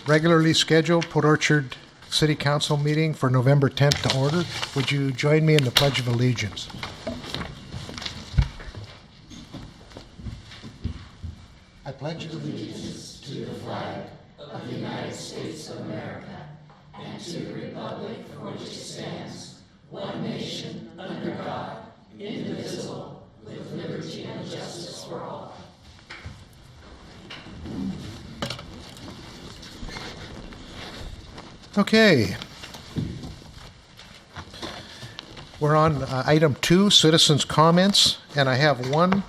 regularly scheduled Port Orchard City Council meeting for November 10th to order. Would you join me in the Pledge of Allegiance? I pledge allegiance to the flag of the United States of America and to the republic for which it stands, one nation, under God, indivisible, with liberty and justice for all. Okay. We're on item 2, citizens' comments, and I have one.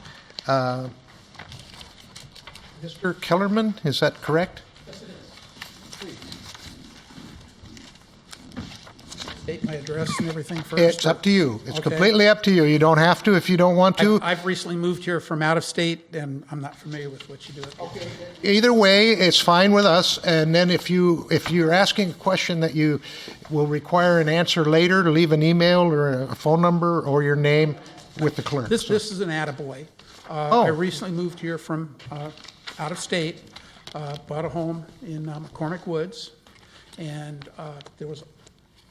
Mr. Kellerman, is that correct? Yes, it is. State my address and everything first. It's up to you. It's Okay. completely up to you. You don't have to if you don't want to. I've recently moved here from out of state, and I'm not familiar with what you do. Okay. Either way, it's fine with us. And then if you're asking a question that you will require an answer later, leave an email or a phone number or your name with the clerk. This is an attaboy. Oh. I recently moved here from out of state, bought a home in McCormick Woods, and there was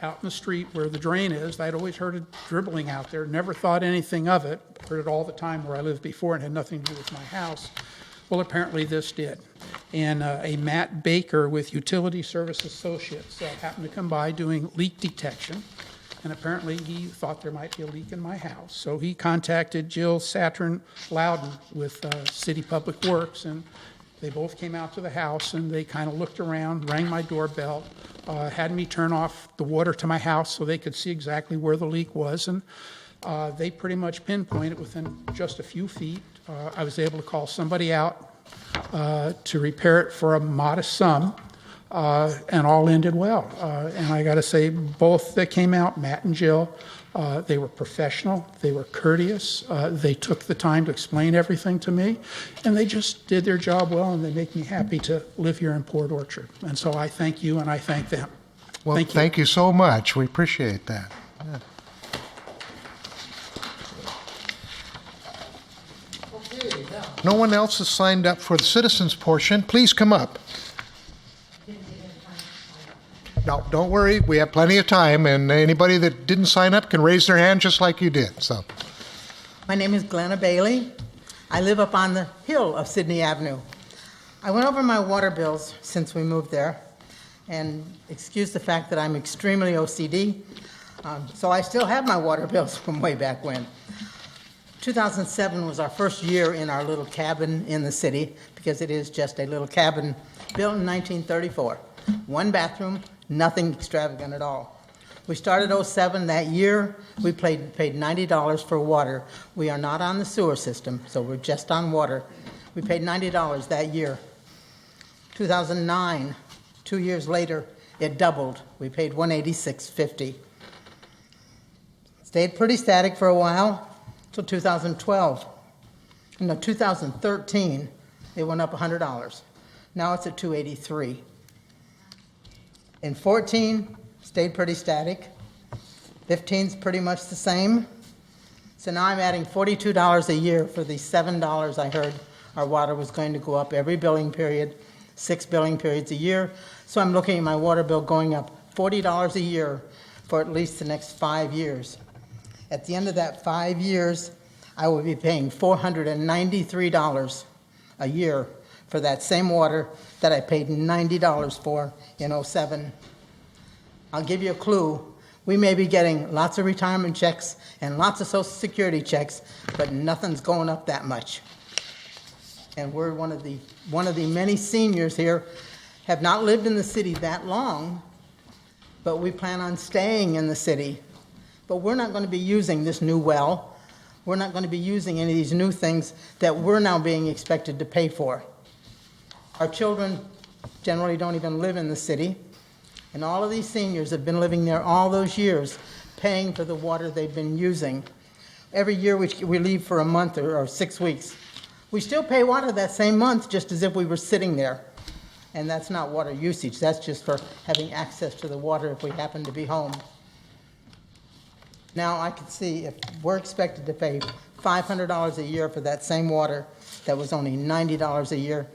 out in the street where the drain is. I'd always heard it dribbling out there, never thought anything of it, heard it all the time where I lived before and had nothing to do with my house. Well, apparently this did. And a Matt Baker with Utility Service Associates happened to come by doing leak detection, and apparently he thought there might be a leak in my house. So he contacted Jill Saturn Loudon with City Public Works, and they both came out to the house, and they kind of looked around, rang my doorbell, had me turn off the water to my house so they could see exactly where the leak was, and they pretty much pinpointed within just a few feet. I was able to call somebody out to repair it for a modest sum, and all ended well. And I got to say, both that came out, Matt and Jill, they were professional, they were courteous, they took the time to explain everything to me, and they just did their job well, and they make me happy to live here in Port Orchard. And so I thank you, and I thank them. Well, thank you so much. We appreciate that. Yeah. Okay, now, no one else has signed up for the citizens portion. Please come up. No, don't worry. We have plenty of time, and anybody that didn't sign up can raise their hand just like you did. So, my name is Glenna Bailey. I live up on the hill of Sydney Avenue. I went over my water bills since we moved there, and excuse the fact that I'm extremely OCD, so I still have my water bills from way back when. 2007 was our first year in our little cabin in the city, because it is just a little cabin built in 1934. One bathroom, nothing extravagant at all. We started 07 that year. We paid $90 for water. We are not on the sewer system, so we're just on water. We paid $90 that year. 2009, 2 years later, it doubled. We paid $186.50. Stayed pretty static for a while until 2012. No, 2013, it went up $100. Now it's at $283. In 14, stayed pretty static. 15's pretty much the same. So now I'm adding $42 a year for the $7 I heard our water was going to go up every billing period, 6 billing periods a year. So I'm looking at my water bill going up $40 a year for at least the next 5 years. At the end of that 5 years, I will be paying $493 a year for that same water that I paid $90 for in 07. I'll give you a clue. We may be getting lots of retirement checks and lots of Social Security checks, but nothing's going up that much. And we're one of the many seniors here, have not lived in the city that long, but we plan on staying in the city. But we're not going to be using this new well. We're not going to be using any of these new things that we're now being expected to pay for. Our children generally don't even live in the city, and all of these seniors have been living there all those years, paying for the water they've been using. Every year we leave for a month or 6 weeks. We still pay water that same month just as if we were sitting there. And that's not water usage, that's just for having access to the water if we happen to be home. Now I can see if we're expected to pay $500 a year for that same water that was only $90 a year,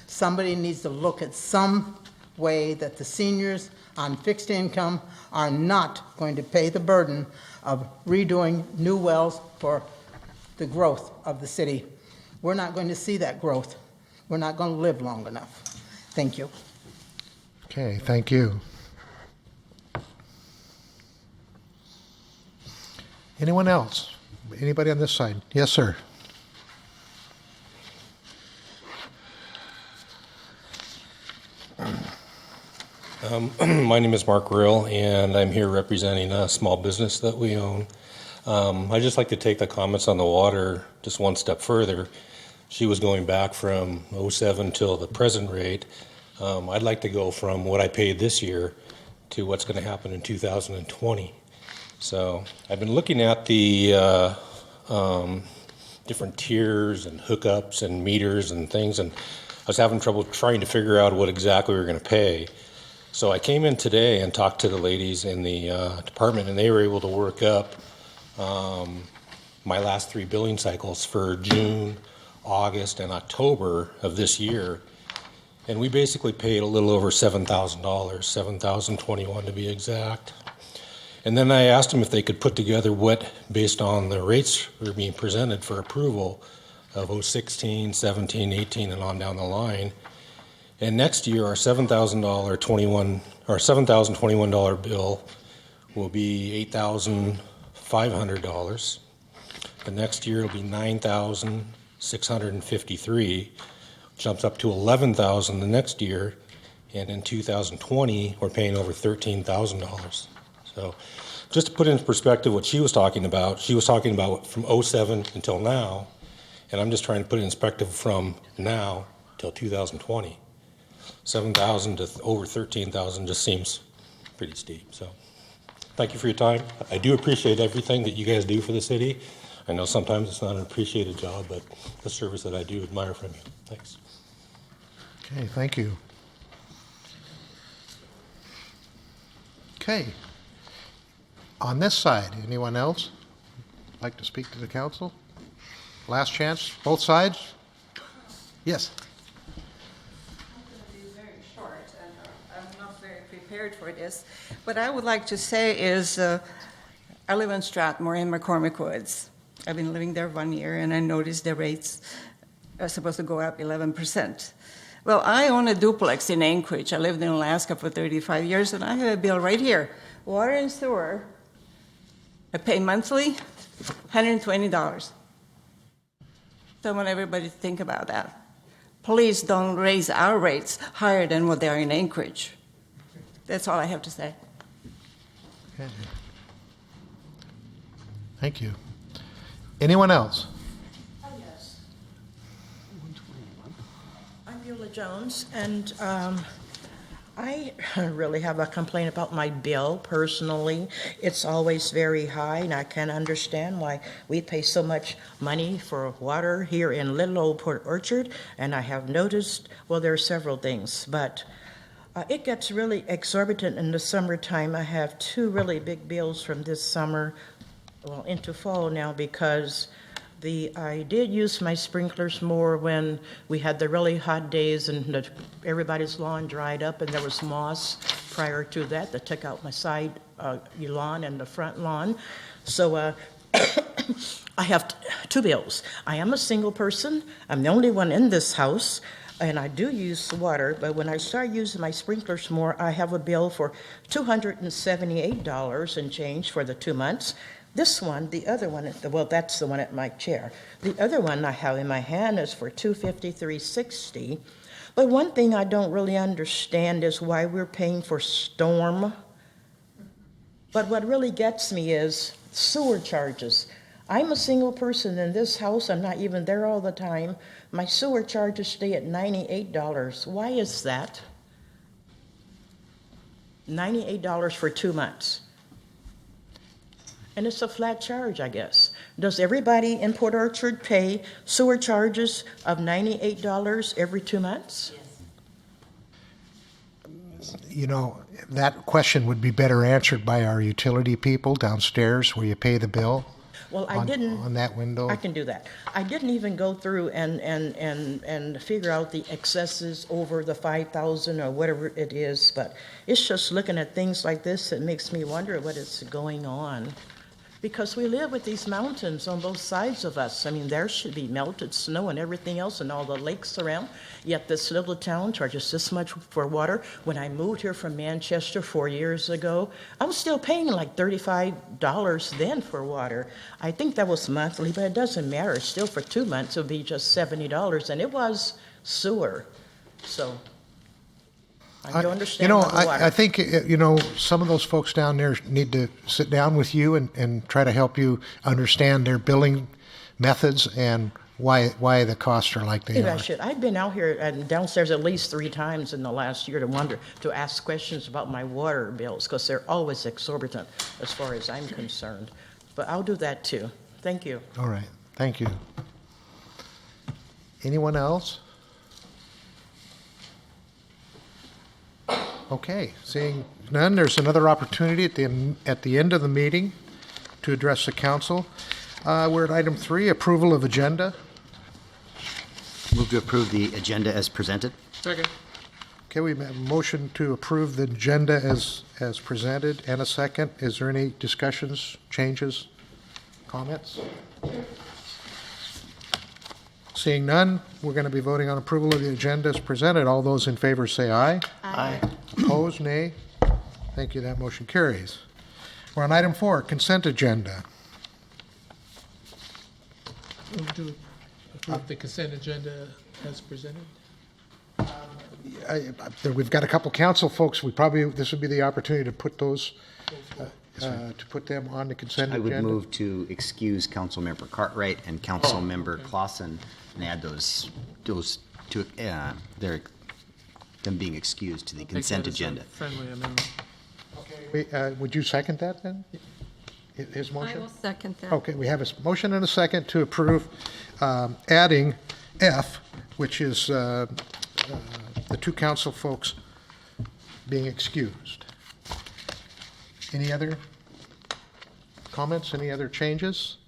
somebody needs to look at some way that the seniors on fixed income are not going to pay the burden of redoing new wells for the growth of the city. We're not going to see that growth. We're not going to live long enough. Thank you. Okay, thank you. Anyone else? Anybody on this side? Yes, sir. My name is Mark Rill, and I'm here representing a small business that we own. I'd just like to take the comments on the water just one step further. She was going back from '07 till the present rate. I'd like to go from what I paid this year to what's going to happen in 2020. So I've been looking at the different tiers and hookups and meters and things, and I was having trouble trying to figure out what exactly we were going to pay. So I came in today and talked to the ladies in the department, and they were able to work up my last 3 billing cycles for June, August, and October of this year. And we basically paid a little over $7,000, $7,021 to be exact. And then I asked them if they could put together what, based on the rates that were being presented for approval of 016, 17, 18, and on down the line. And next year, our $7,021 bill will be $8,500. The next year, it'll be $9,653. Jumps up to $11,000 the next year, and in 2020, we're paying over $13,000. So just to put into perspective what she was talking about from '07 until now, and I'm just trying to put it in perspective from now till 2020. 7,000 to over 13,000 just seems pretty steep. So thank you for your time. I do appreciate everything that you guys do for the city. I know sometimes it's not an appreciated job, but the service that I do admire from you. Thanks. Okay, thank you. Okay. On this side, anyone else like to speak to the council? Last chance, both sides? Yes. I'm going to be very short, and I'm not very prepared for this. What I would like to say is I live in Strathmore in McCormick Woods. I've been living there 1 year, and I noticed the rates are supposed to go up 11%. Well, I own a duplex in Anchorage. I lived in Alaska for 35 years, and I have a bill right here. Water and sewer, I pay monthly, $120. So I want everybody to think about that. Please don't raise our rates higher than what they are in Anchorage. That's all I have to say. Okay. Thank you. Anyone else? Oh, yes. I'm Beulah Jones, and I really have a complaint about my bill personally. It's always very high, and I can't understand why we pay so much money for water here in little old Port Orchard. And I have noticed, well, there are several things, but it gets really exorbitant in the summertime. I have 2 really big bills from this summer, well, into fall now, because I did use my sprinklers more when we had the really hot days and everybody's lawn dried up and there was moss prior to that took out my side lawn and the front lawn. So I have 2 bills. I am a single person. I'm the only one in this house, and I do use water, but when I start using my sprinklers more, I have a bill for $278 and change for the 2 months. This one, the other one, well, that's the one at my chair. The other one I have in my hand is for $253.60. But one thing I don't really understand is why we're paying for storm. But what really gets me is sewer charges. I'm a single person in this house. I'm not even there all the time. My sewer charges stay at $98. Why is that? $98 for 2 months. And it's a flat charge, I guess. Does everybody in Port Orchard pay sewer charges of $98 every 2 months? You know, that question would be better answered by our utility people downstairs where you pay the bill. Well, I on- didn't. on that window? I can do that. I didn't even go through and figure out the excesses over the 5,000 or whatever it is, but it's just looking at things like this that makes me wonder what is going on. Because we live with these mountains on both sides of us. I mean, there should be melted snow and everything else and all the lakes around, yet this little town charges this much for water. When I moved here from Manchester 4 years ago, I was still paying like $35 then for water. I think that was monthly, but it doesn't matter. Still for 2 months, it would be just $70, and it was sewer. So I don't understand You know, about the water. I think, some of those folks down there need to sit down with you and try to help you understand their billing methods and why the costs are like they Maybe are. I should. I've been out here and downstairs at least 3 times in the last year to ask questions about my water bills, because they're always exorbitant as far as I'm concerned. But I'll do that too. Thank you. All right, thank you. Anyone else? Okay, seeing none, there's another opportunity at the end of the meeting to address the council. We're at item 3, approval of agenda. Move to approve the agenda as presented. Second. Okay, we have a motion to approve the agenda as presented and a second. Is there any discussions, changes, comments? Seeing none, we're going to be voting on approval of the agenda as presented. All those in favor say aye. Aye. Opposed, nay. Thank you, that motion carries. We're on item 4, consent agenda. Move to approve the consent agenda as presented. We've got a couple council folks, this would be the opportunity to put those, to put them on the consent I agenda. would move to excuse Councilmember Cartwright and Councilmember Clausen and add those to, them being excused to the consent agenda. Friendly amendment. Would you second that then? His I motion? will second that. Okay, we have a motion and a second to approve adding F, which is the 2 council folks being excused. Any other comments, any other changes?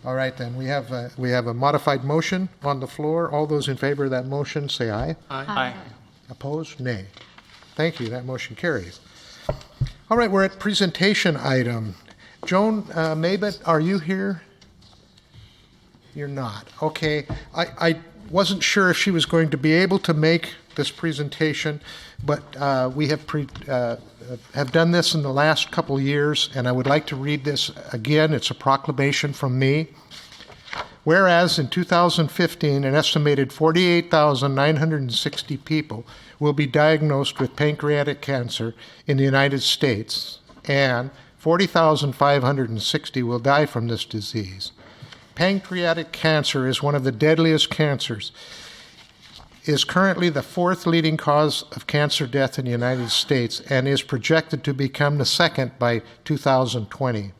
All right, then, we have a modified motion on the floor. All those in favor of that motion, say aye. Aye. Opposed? Nay. Thank you, that motion carries. All right, we're at presentation item. Joan Mabott, are you here? You're not. Okay. I wasn't sure if she was going to be able to make this presentation, but we have done this in the last couple years, and I would like to read this again. It's a proclamation from me. Whereas in 2015, an estimated 48,960 people will be diagnosed with pancreatic cancer in the United States, and 40,560 will die from this disease. Pancreatic cancer is one of the deadliest cancers. It is currently the 4th leading cause of cancer death in the United States and is projected to become the 2nd by 2020.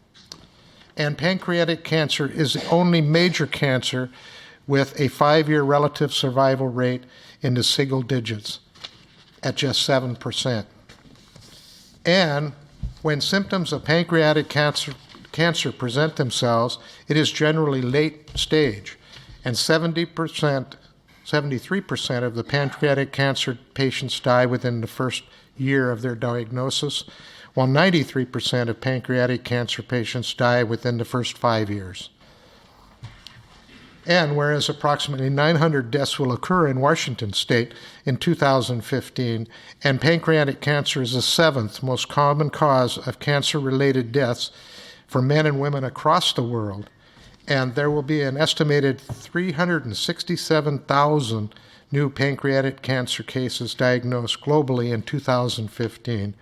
And pancreatic cancer is the only major cancer with a 5-year relative survival rate in the single digits at just 7%. And when symptoms of pancreatic cancer present themselves, it is generally late stage, and 73% of the pancreatic cancer patients die within the first year of their diagnosis, while 93% of pancreatic cancer patients die within the first 5 years. And whereas approximately 900 deaths will occur in Washington state in 2015, and pancreatic cancer is the 7th most common cause of cancer-related deaths for men and women across the world, and there will be an estimated 367,000 new pancreatic cancer cases diagnosed globally in 2015.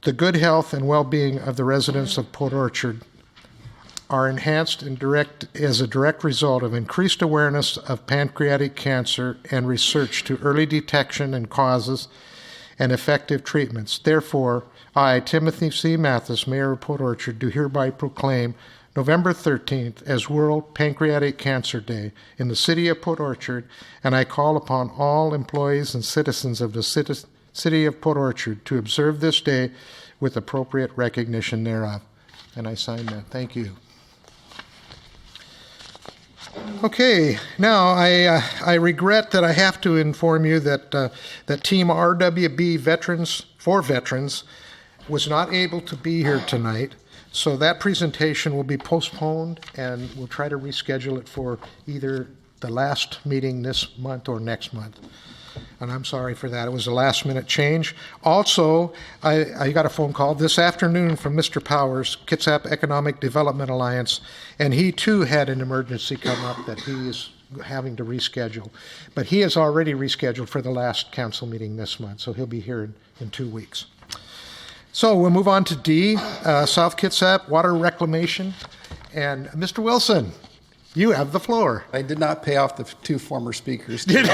The good health and well-being of the residents of Port Orchard are enhanced as a direct result of increased awareness of pancreatic cancer and research to early detection and causes and effective treatments. Therefore, I, Timothy C. Mathis, Mayor of Port Orchard, do hereby proclaim November 13th as World Pancreatic Cancer Day in the city of Port Orchard, and I call upon all employees and citizens of the city of Port Orchard to observe this day with appropriate recognition thereof. And I sign that. Thank you. Okay, now I regret that I have to inform you that that Team RWB Veterans for Veterans was not able to be here tonight, so that presentation will be postponed, and we'll try to reschedule it for either the last meeting this month or next month. And I'm sorry for that. It was a last-minute change. Also, I got a phone call this afternoon from Mr. Powers, Kitsap Economic Development Alliance, and he too had an emergency come up that he is having to reschedule. But he has already rescheduled for the last council meeting this month, so he'll be here in 2 weeks. So we'll move on to D, South Kitsap Water Reclamation. And Mr. Wilson, you have the floor. I did not pay off the two former speakers. Thank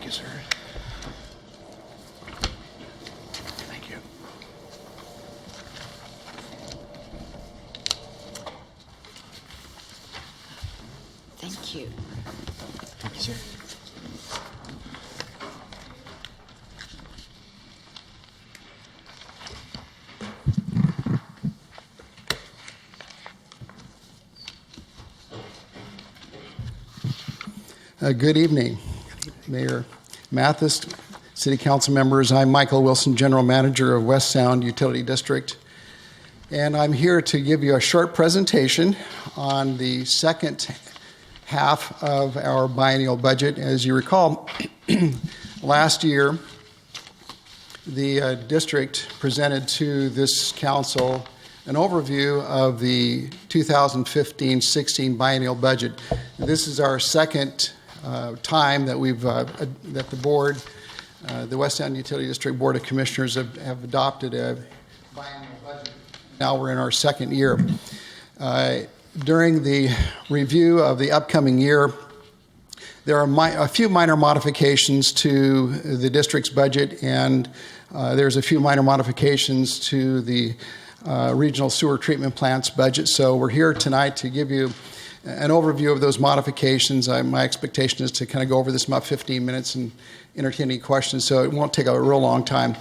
you, sir. Thank you. Thank you. Thank you, sir. Good evening, Mayor Mathis, City Council members. I'm Michael Wilson, General Manager of West Sound Utility District, and I'm here to give you a short presentation on the second half of our biennial budget. As you recall, last year, the district presented to this council an overview of the 2015-16 biennial budget. This is our second time that that the board, the West Sound Utility District Board of Commissioners have adopted a biennial budget. Now we're in our second year. During the review of the upcoming year, there are a few minor modifications to the district's budget, and there's a few minor modifications to the regional sewer treatment plant's budget. So we're here tonight to give you an overview of those modifications. My expectation is to kind of go over this in about 15 minutes and entertain any questions, so it won't take a real long time.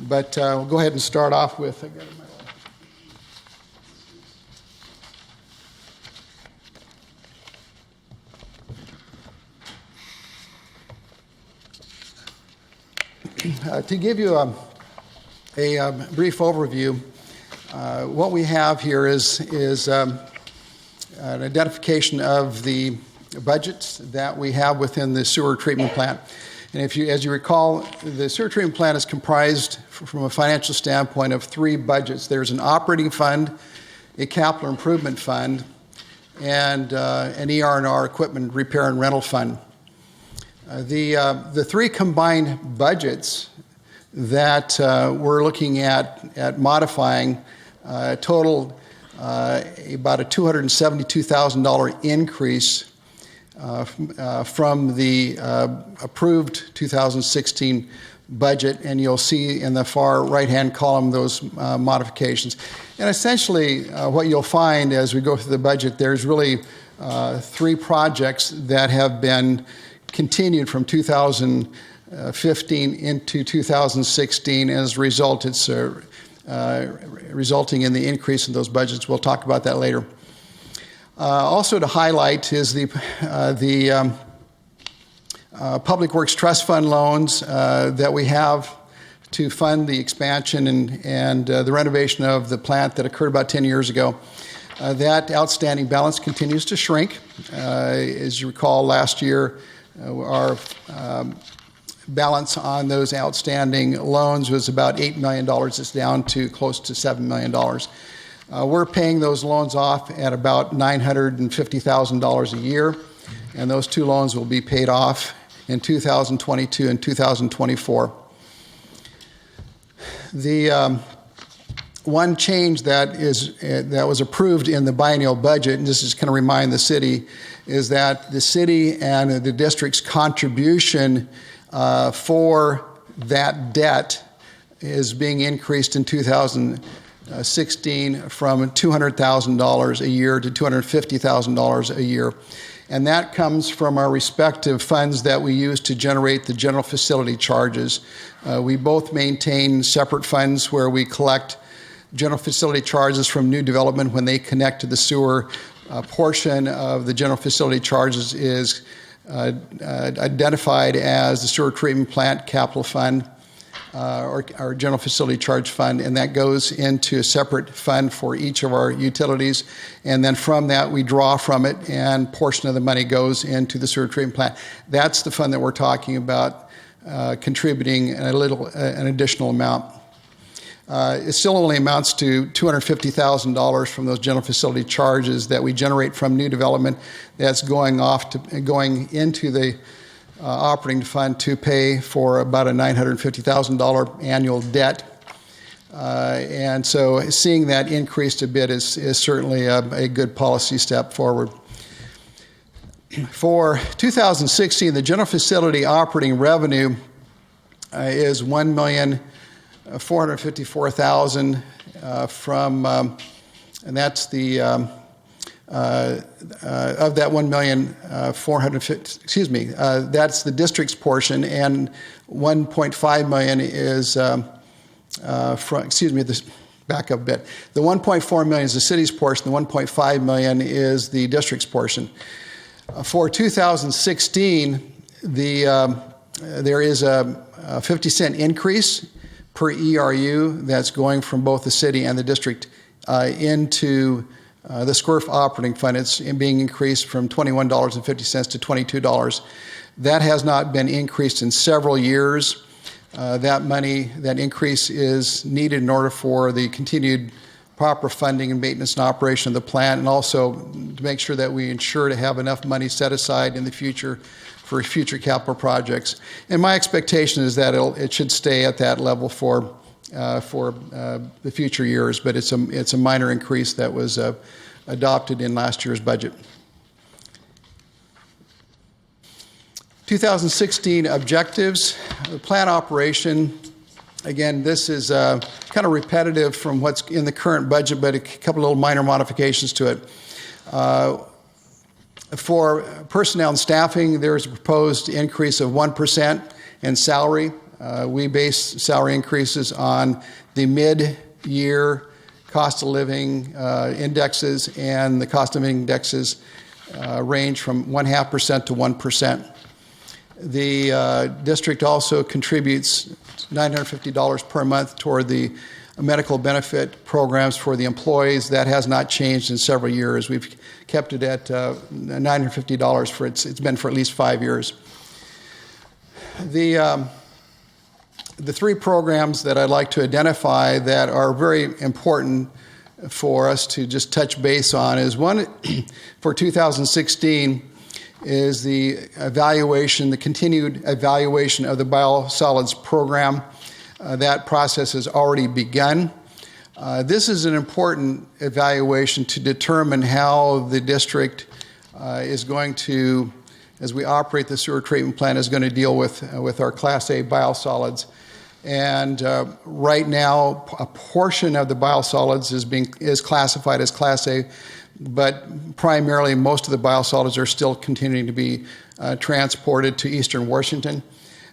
But we'll go ahead and start off with... To give you a brief overview, what we have here is an identification of the budgets that we have within the sewer treatment plant. And as you recall, the sewer treatment plant is comprised, from a financial standpoint, of three budgets. There's an operating fund, a capital improvement fund, and an ER&R, equipment repair and rental fund. The three combined budgets that we're looking at modifying total about a $272,000 increase from the approved 2016 budget, and you'll see in the far right-hand column those modifications. And essentially what you'll find as we go through the budget, there's really three projects that have been continued from 2015 into 2016. As a result, it's resulting in the increase in those budgets. We'll talk about that later. Also to highlight is the Public Works Trust Fund loans that we have to fund the expansion and the renovation of the plant that occurred about 10 years ago. That outstanding balance continues to shrink. As you recall, last year, our balance on those outstanding loans was about $8 million. It's down to close to $7 million. We're paying those loans off at about $950,000 a year, and those two loans will be paid off in 2022 and 2024. The one change that was approved in the biennial budget, and this is going to remind the city, is that the city and the district's contribution for that debt is being increased in 2016 2016 from $200,000 a year to $250,000 a year. And that comes from our respective funds that we use to generate the general facility charges. We both maintain separate funds where we collect general facility charges from new development when they connect to the sewer. A portion of the general facility charges is identified as the sewer treatment plant capital fund or general facility charge fund, and that goes into a separate fund for each of our utilities. And then from that, we draw from it, and portion of the money goes into the sewer treatment plant. That's the fund that we're talking about contributing an additional amount. It still only amounts to $250,000 from those general facility charges that we generate from new development that's going into the operating fund to pay for about a $950,000 annual debt. And so seeing that increased a bit is certainly a good policy step forward. For 2016, the general facility operating revenue is $1,454,000 from, and that's the of that $1,450,000, that's the district's portion, and $1.5 million is back up a bit. The $1.4 million is the city's portion. The $1.5 million is the district's portion. For 2016, there is a 50-cent increase per ERU that's going from both the city and the district into the SCORF operating fund. It's being increased from $21.50 to $22. That has not been increased in several years. That increase is needed in order for the continued proper funding and maintenance and operation of the plant, and also to make sure that we ensure to have enough money set aside in the future for future capital projects. And my expectation is that it should stay at that level for the future years, but it's a minor increase that was adopted in last year's budget. 2016 objectives, the plant operation. Again, this is kind of repetitive from what's in the current budget, but a couple little minor modifications to it. For personnel and staffing, there's a proposed increase of 1% in salary. We base salary increases on the mid-year cost of living indexes, and the cost of living indexes range from 0.5% to 1%. The district also contributes $950 per month toward the medical benefit programs for the employees. That has not changed in several years. We've kept it at $950 for it's been for at least 5 years. The three programs that I'd like to identify that are very important for us to just touch base on is one for 2016 is the continued evaluation of the biosolids program. That process has already begun. This is an important evaluation to determine how the district is going to, as we operate the sewer treatment plant, is going to deal with our Class A biosolids. And right now, a portion of the biosolids is classified as Class A, but primarily most of the biosolids are still continuing to be transported to Eastern Washington.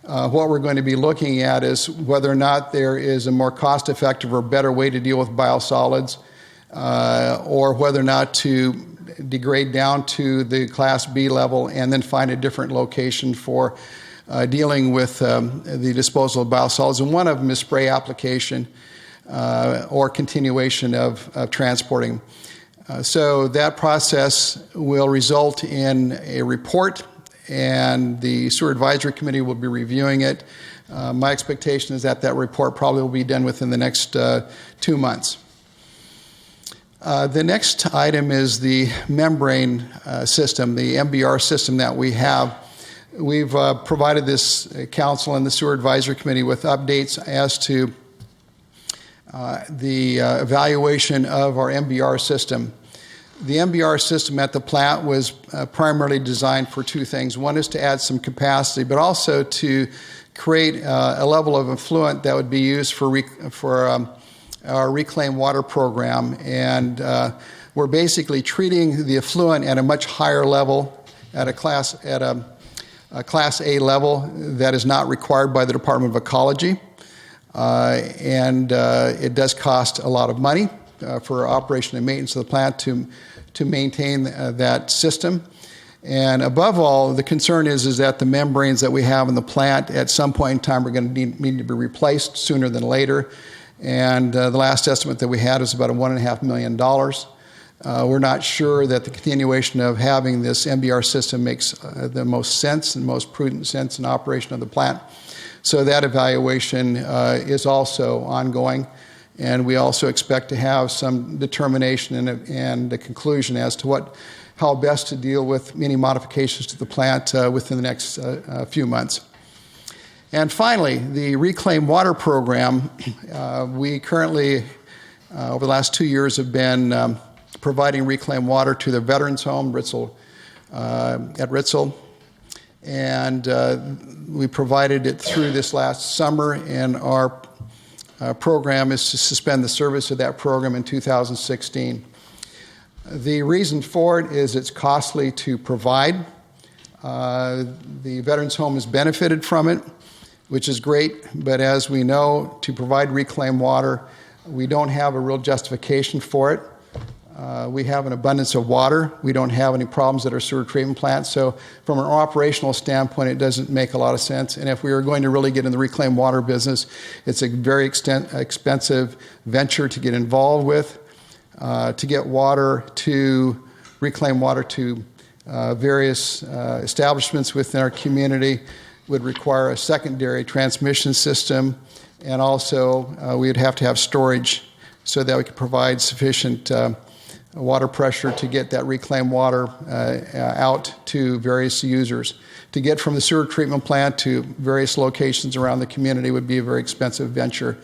What we're going to be looking at is whether or not there is a more cost-effective or better way to deal with biosolids, or whether or not to degrade down to the Class B level and then find a different location for dealing with the disposal of biosolids. And one of them is spray application or continuation of transporting. So that process will result in a report, and the Sewer Advisory Committee will be reviewing it. My expectation is that report probably will be done within the next 2 months. The next item is the membrane system, the MBR system that we have. We've provided this council and the Sewer Advisory Committee with updates as to the evaluation of our MBR system. The MBR system at the plant was primarily designed for two things. One is to add some capacity, but also to create a level of effluent that would be used for our reclaimed water program, and we're basically treating the effluent at a much higher level, at a Class A level that is not required by the Department of Ecology, and it does cost a lot of money for operation and maintenance of the plant to maintain that system. And above all, the concern is that the membranes that we have in the plant at some point in time are going to need to be replaced sooner than later. And the last estimate that we had was about $1.5 million. We're not sure that the continuation of having this MBR system makes the most sense and most prudent sense in operation of the plant. So that evaluation is also ongoing. And we also expect to have some determination and a conclusion as to how best to deal with any modifications to the plant within the next few months. And finally, the Reclaim Water Program. We currently, over the last 2 years, have been providing reclaimed water to the Veterans Home, Ritzel, at Ritzel. And we provided it through this last summer, and our program is to suspend the service of that program in 2016. The reason for it is it's costly to provide. The Veterans Home has benefited from it, which is great, but as we know, to provide reclaimed water, we don't have a real justification for it. We have an abundance of water. We don't have any problems at our sewer treatment plant. So from an operational standpoint, it doesn't make a lot of sense. And if we were going to really get in the reclaimed water business, it's a very expensive venture to get involved with. To get reclaim water to various establishments within our community would require a secondary transmission system, and also we would have to have storage so that we could provide sufficient water pressure to get that reclaimed water out to various users. To get from the sewer treatment plant to various locations around the community would be a very expensive venture.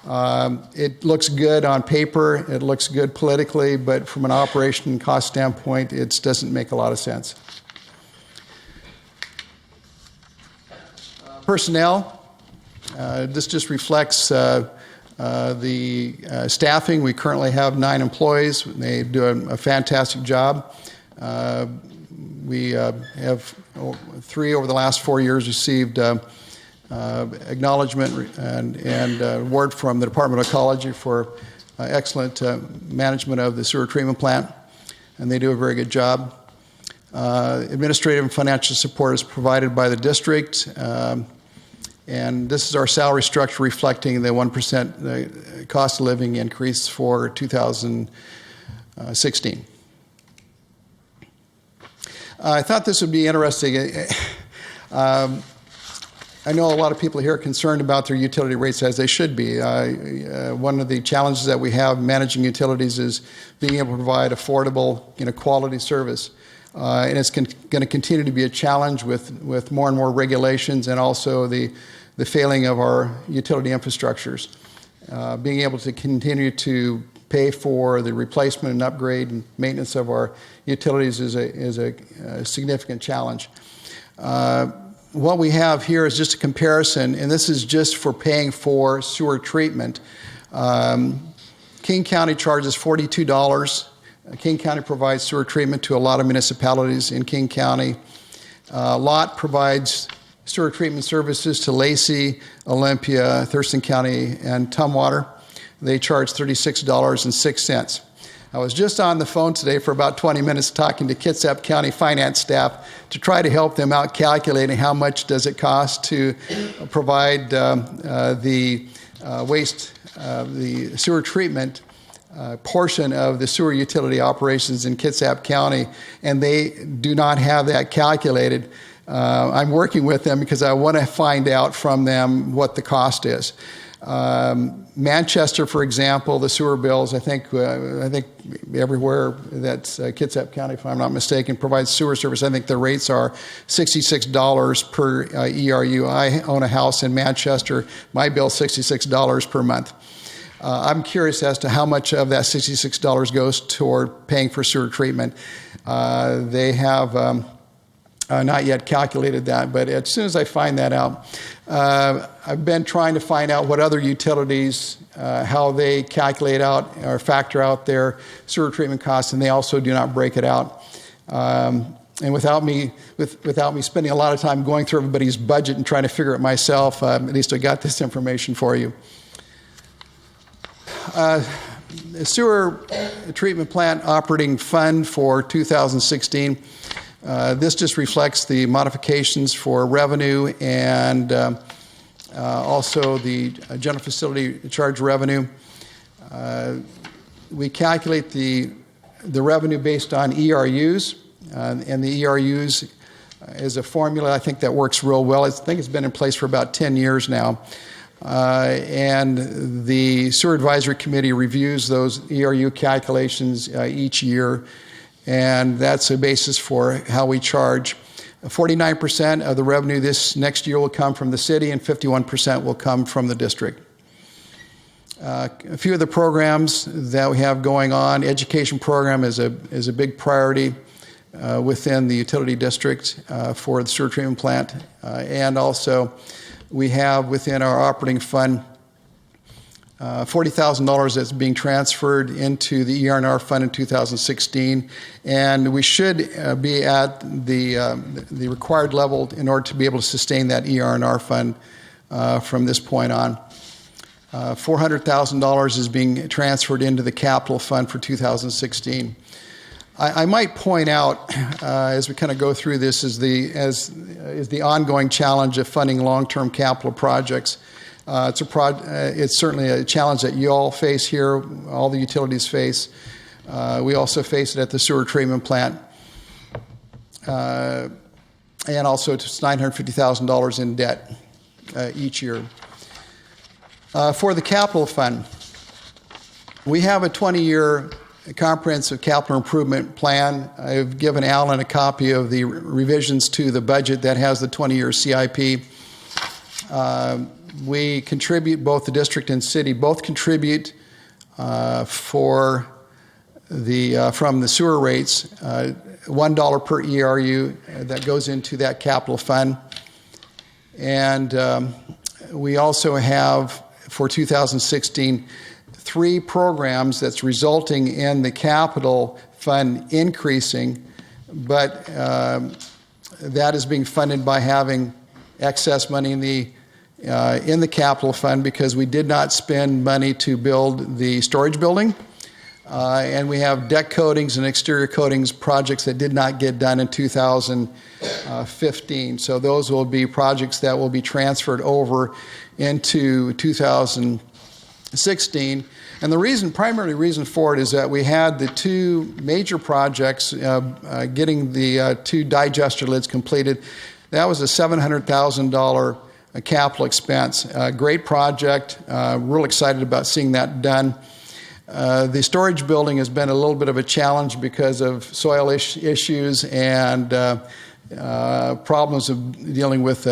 It looks good on paper, it looks good politically, but from an operation and cost standpoint, it doesn't make a lot of sense. Personnel, this just reflects the staffing. We currently have 9 employees. They do a fantastic job. We have 3 over the last 4 years received acknowledgement and award from the Department of Ecology for excellent management of the sewer treatment plant, and they do a very good job. Administrative and financial support is provided by the district, and this is our salary structure reflecting the 1% cost of living increase for 2016. I thought this would be interesting. I know a lot of people here are concerned about their utility rates, as they should be. One of the challenges that we have managing utilities is being able to provide affordable, quality service. And it's going to continue to be a challenge with more and more regulations, and also the failing of our utility infrastructures. Being able to continue to pay for the replacement and upgrade and maintenance of our utilities is a significant challenge. What we have here is just a comparison, and this is just for paying for sewer treatment. King County charges $42. King County provides sewer treatment to a lot of municipalities in King County. Lott provides sewer treatment services to Lacey, Olympia, Thurston County, and Tumwater. They charge $36.06. I was just on the phone today for about 20 minutes talking to Kitsap County finance staff to try to help them out calculating how much does it cost to provide the sewer treatment portion of the sewer utility operations in Kitsap County, and they do not have that calculated. I'm working with them because I want to find out from them what the cost is. Manchester, for example, the sewer bills, I think everywhere that's Kitsap County, if I'm not mistaken, provides sewer service. I think the rates are $66 per ERU. I own a house in Manchester. My bill is $66 per month. I'm curious as to how much of that $66 goes toward paying for sewer treatment. They have not yet calculated that, but as soon as I find that out, I've been trying to find out what other utilities, how they calculate out or factor out their sewer treatment costs, and they also do not break it out. And without me spending a lot of time going through everybody's budget and trying to figure it myself, at least I got this information for you. The sewer treatment plant operating fund for 2016. This just reflects the modifications for revenue and also the general facility charge revenue. We calculate the revenue based on ERUs, and the ERUs is a formula I think that works real well. I think it's been in place for about 10 years now. And the Sewer Advisory Committee reviews those ERU calculations each year, and that's a basis for how we charge. 49% of the revenue this next year will come from the city, and 51% will come from the district. A few of the programs that we have going on, education program is a big priority within the utility district for the sewer treatment plant, and also we have within our operating fund $40,000 that's being transferred into the ER&R fund in 2016, and we should be at the required level in order to be able to sustain that ER&R fund from this point on. $400,000 is being transferred into the capital fund for 2016. I might point out, as we kind of go through this, is the ongoing challenge of funding long-term capital projects. It's certainly a challenge that you all face here, all the utilities face. We also face it at the sewer treatment plant. And also it's $950,000 in debt each year. For the capital fund, we have a 20-year comprehensive capital improvement plan. I've given Alan a copy of the revisions to the budget that has the 20-year CIP. We contribute, both the district and city, both contribute from the sewer rates, $1 per ERU that goes into that capital fund. And we also have, for 2016, 3 programs that's resulting in the capital fund increasing, but that is being funded by having excess money in the capital fund because we did not spend money to build the storage building, and we have deck coatings and exterior coatings projects that did not get done in 2015. So those will be projects that will be transferred over into 2016. And the primary reason for it is that we had the 2 major projects, getting the 2 digester lids completed. That was a $700,000 capital expense. Great project. Real excited about seeing that done. The storage building has been a little bit of a challenge because of soil issues and problems of dealing with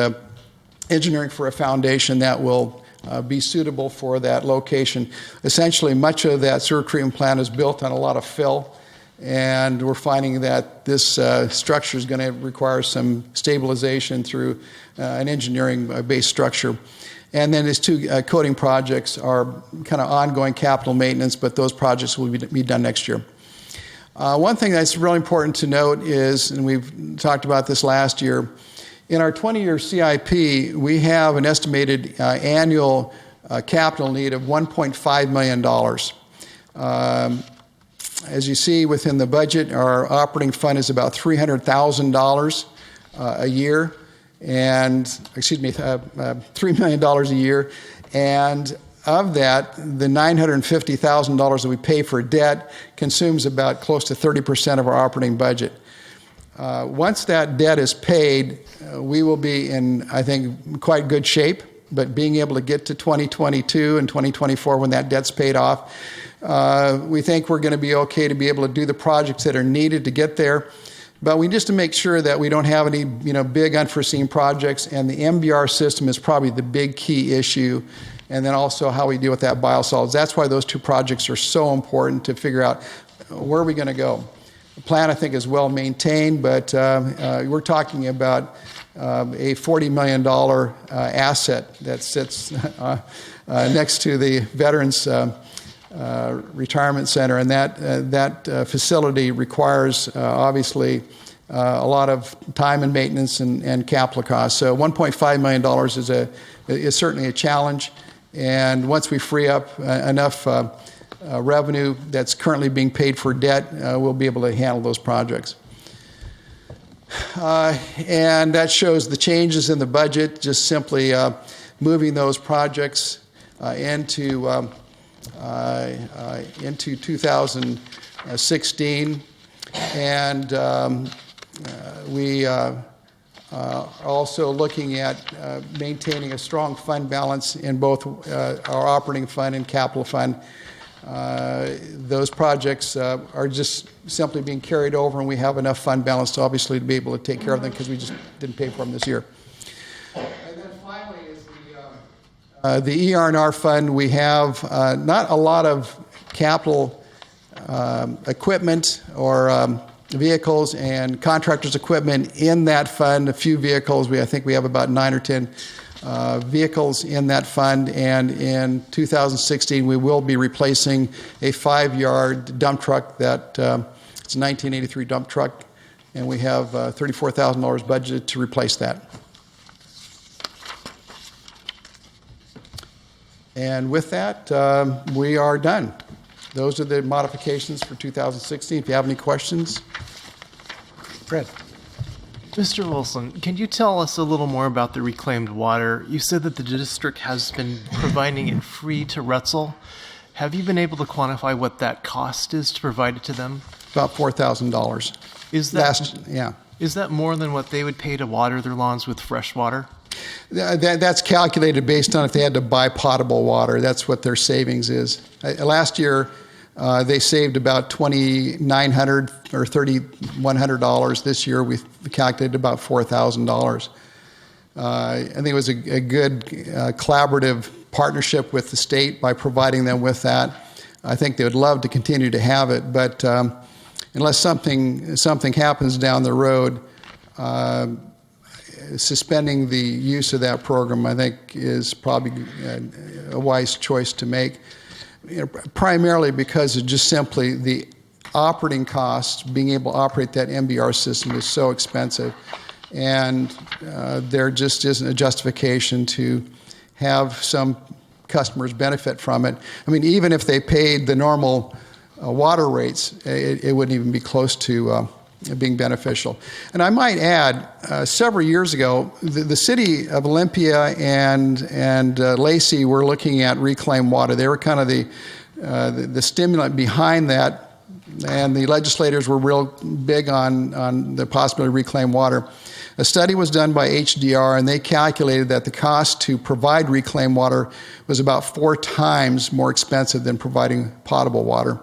engineering for a foundation that will be suitable for that location. Essentially, much of that sewer treatment plant is built on a lot of fill, and we're finding that this structure is going to require some stabilization through an engineering-based structure. And then these 2 coating projects are kind of ongoing capital maintenance, but those projects will be done next year. One thing that's really important to note is, and we've talked about this last year, in our 20-year CIP, we have an estimated annual capital need of $1.5 million. As you see within the budget, our operating fund is about $300,000 a year, $3 million a year. And of that, the $950,000 that we pay for debt consumes about close to 30% of our operating budget. Once that debt is paid, we will be in, I think, quite good shape, but being able to get to 2022 and 2024 when that debt's paid off, we think we're going to be okay to be able to do the projects that are needed to get there. But we just to make sure that we don't have any, big unforeseen projects, and the MBR system is probably the big key issue, and then also how we deal with that biosolids. That's why those 2 projects are so important to figure out where are we going to go. plant, I think, is well maintained, but we're talking about a $40 million asset that sits next to the Veterans Retirement Center, and that facility requires obviously a lot of time and maintenance and capital costs. So $1.5 million is certainly a challenge, and once we free up enough revenue that's currently being paid for debt, we'll be able to handle those projects. And that shows the changes in the budget, just simply moving those projects into 2016. And we are also looking at maintaining a strong fund balance in both our operating fund and capital fund. Those projects are just simply being carried over, and we have enough fund balance, obviously, to be able to take care of them because we just didn't pay for them this year. And then finally is the ER&R fund. We have not a lot of capital equipment or vehicles and contractors' equipment in that fund. A few vehicles. I think we have about 9 or 10 vehicles in that fund, and in 2016 we will be replacing a 5-yard dump truck that it's a 1983 dump truck, and we have $34,000 budgeted to replace that. And with that, we are done. Those are the modifications for 2016. If you have any questions, Fred. Mr. Wilson, can you tell us a little more about the reclaimed water? You said that the district has been providing it free to Retzel. Have you been able to quantify what that cost is to provide it to them? About $4,000. Is that yeah? Is that more than what they would pay to water their lawns with fresh water? That's calculated based on if they had to buy potable water. That's what their savings is. Last year, they saved about $2,900 or $3,100. This year, we calculated about $4,000. I think it was a good collaborative partnership with the state by providing them with that. I think they would love to continue to have it, but unless something happens down the road, suspending the use of that program, I think, is probably a wise choice to make. Primarily because of just simply the operating costs, being able to operate that MBR system is so expensive, and there just isn't a justification to have some customers benefit from it. I mean, even if they paid the normal water rates, it wouldn't even be close to being beneficial. And I might add, several years ago, the city of Olympia and Lacey were looking at reclaimed water. They were kind of the stimulant behind that, and the legislators were real big on the possibility of reclaimed water. A study was done by HDR, and they calculated that the cost to provide reclaimed water was about 4 times more expensive than providing potable water.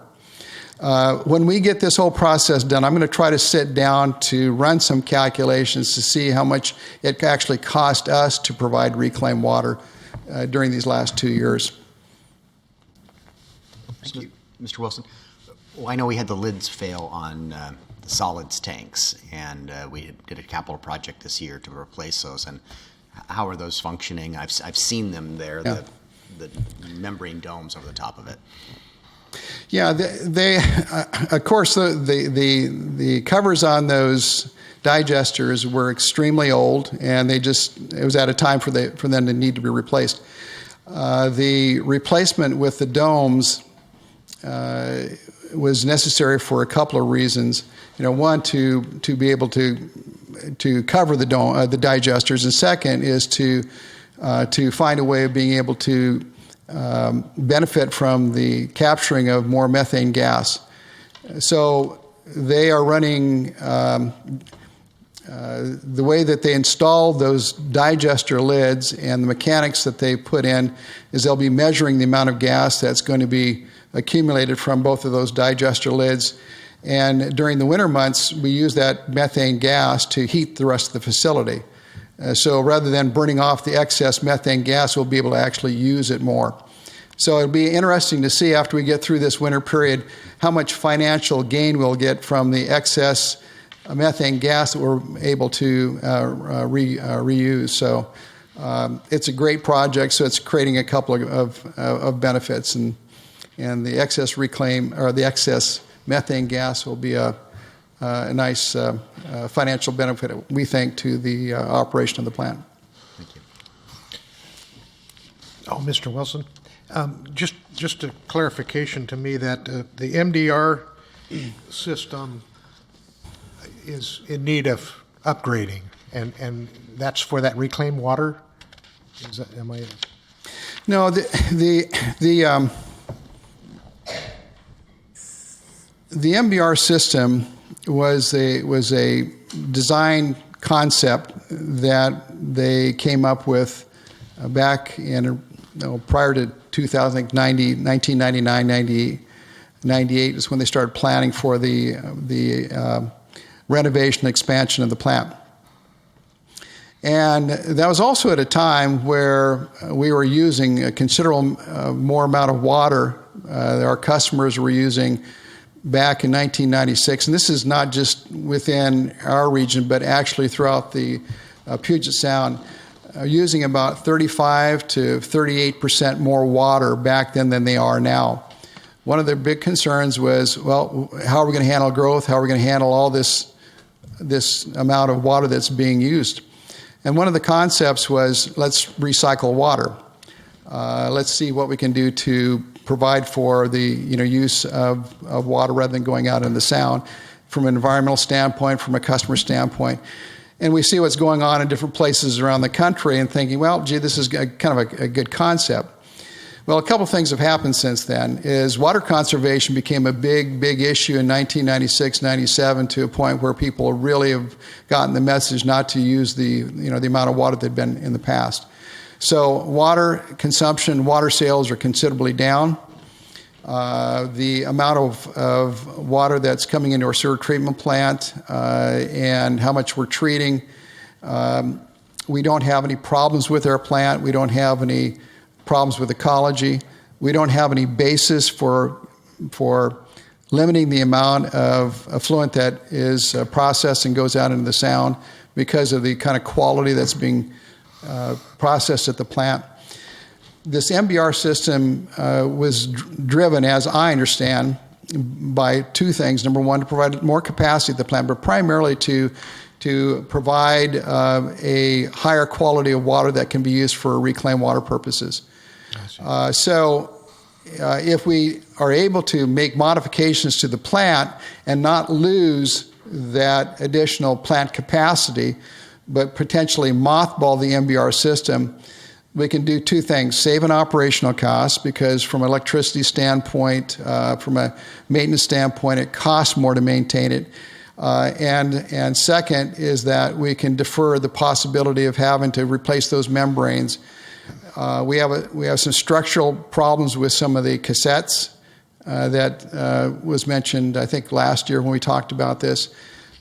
When we get this whole process done, I'm going to try to sit down to run some calculations to see how much it actually cost us to provide reclaimed water during these last 2 years. Thank you. Mr. Wilson, well, I know we had the lids fail on the solids tanks, and we did a capital project this year to replace those. And how are those functioning? I've seen them there, yeah. The membrane domes over the top of it. Yeah, they of course, the covers on those digesters were extremely old, and it was at a time for them to need to be replaced. The replacement with the domes was necessary for a couple of reasons. One, to be able to cover the digesters, and second is to find a way of being able to benefit from the capturing of more methane gas. So they are running, the way that they install those digester lids and the mechanics that they put in is they'll be measuring the amount of gas that's going to be accumulated from both of those digester lids. And during the winter months, we use that methane gas to heat the rest of the facility. So rather than burning off the excess methane gas, we'll be able to actually use it more. So it'll be interesting to see after we get through this winter period how much financial gain we'll get from the excess methane gas that we're able to reuse. So it's a great project. So it's creating a couple of benefits, and the excess the excess methane gas will be a nice financial benefit, we think, to the operation of the plant. Thank you. Oh, Mr. Wilson, just a clarification to me that the MDR system is in need of upgrading, and that's for that reclaimed water? Is that, am I? No, the MBR system was a design concept that they came up with back in prior to 1999, 98 is when they started planning for the renovation expansion of the plant. And that was also at a time where we were using a considerable more amount of water our customers were using back in 1996. And this is not just within our region, but actually throughout the Puget Sound, using about 35 to 38% more water back then than they are now. One of their big concerns was, well, how are we going to handle growth? How are we going to handle all this amount of water that's being used? And one of the concepts was, let's recycle water. Let's see what we can do to provide for the use of water rather than going out in the Sound from an environmental standpoint, from a customer standpoint. And we see what's going on in different places around the country and thinking, well, gee, this is kind of a good concept. Well, a couple things have happened since then. Is water conservation became a big issue in 1996, 97 to a point where people really have gotten the message not to use the amount of water that had been in the past. So water consumption, water sales are considerably down. The amount of water that's coming into our sewer treatment plant and how much we're treating, we don't have any problems with our plant. We don't have any problems with ecology. We don't have any basis for limiting the amount of effluent that is processed and goes out into the Sound because of the kind of quality that's being processed at the plant. This MBR system was driven, as I understand, by two things. Number one, to provide more capacity at the plant, but primarily to provide a higher quality of water that can be used for reclaimed water purposes. If we are able to make modifications to the plant and not lose that additional plant capacity, but potentially mothball the MBR system, we can do two things: save an operational cost, because from an electricity standpoint, from a maintenance standpoint, it costs more to maintain it. And second is that we can defer the possibility of having to replace those membranes. We have some structural problems with some of the cassettes that was mentioned, I think, last year when we talked about this.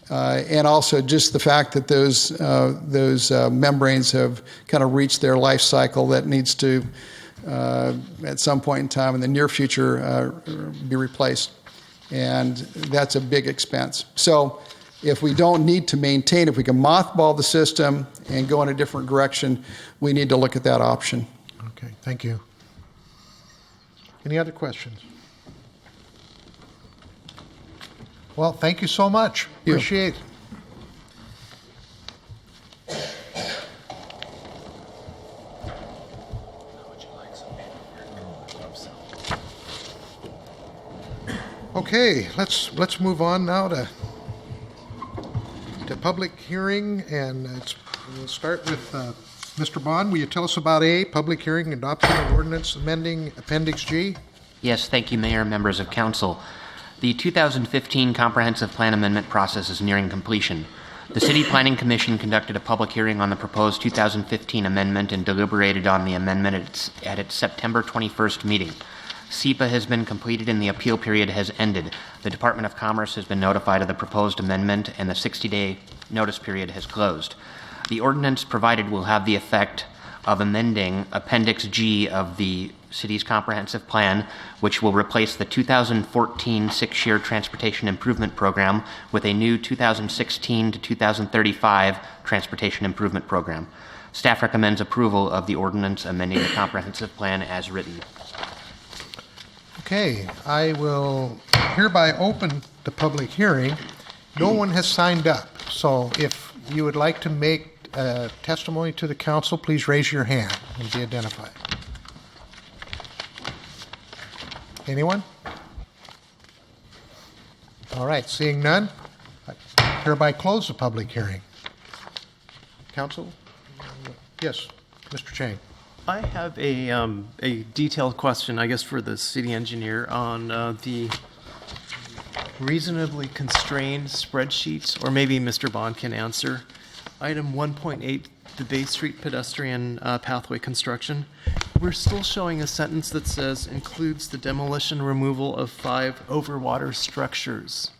And also just the fact that those membranes have kind of reached their life cycle that needs to, at some point in time in the near future, be replaced. And that's a big expense. So if we don't need to maintain, if we can mothball the system and go in a different direction, we need to look at that option. Okay, thank you. Any other questions? Well, thank you so much. Appreciate it. Okay, let's move on now to public hearing, and we'll start with Mr. Bond. Will you tell us about A, public hearing, adoption of ordinance amending Appendix G? Yes, thank you, Mayor, members of council. The 2015 Comprehensive Plan Amendment process is nearing completion. The City Planning Commission conducted a public hearing on the proposed 2015 amendment and deliberated on the amendment at its September 21st meeting. SEPA has been completed and the appeal period has ended. The Department of Commerce has been notified of the proposed amendment and the 60-day notice period has closed. The ordinance provided will have the effect of amending Appendix G of the city's comprehensive plan, which will replace the 2014 six-year transportation improvement program with a new 2016 to 2035 transportation improvement program. Staff recommends approval of the ordinance amending the comprehensive plan as written. Okay, I will hereby open the public hearing. No one has signed up, so if you would like to make testimony to the council, please raise your hand and be identified. Anyone? All right, seeing none, I hereby close the public hearing. Council? Yes, Mr. Chang. I have a detailed question, I guess, for the city engineer on the reasonably constrained spreadsheets, or maybe Mr. Bond can answer. Item 1.8, the Bay Street pedestrian pathway construction. We're still showing a sentence that says includes the demolition removal of 5 overwater structures.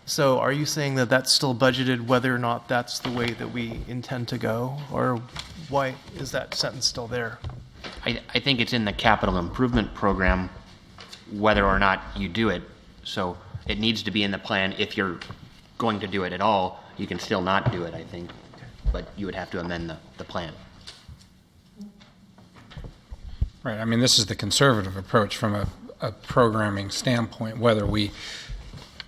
So are you saying that that's still budgeted whether or not that's the way that we intend to go? Or why is that sentence still there? I think it's in the capital improvement program whether or not you do it. So it needs to be in the plan. If you're going to do it at all, you can still not do it, I think. But you would have to amend the plan. Right. I mean, this is the conservative approach from a programming standpoint, whether we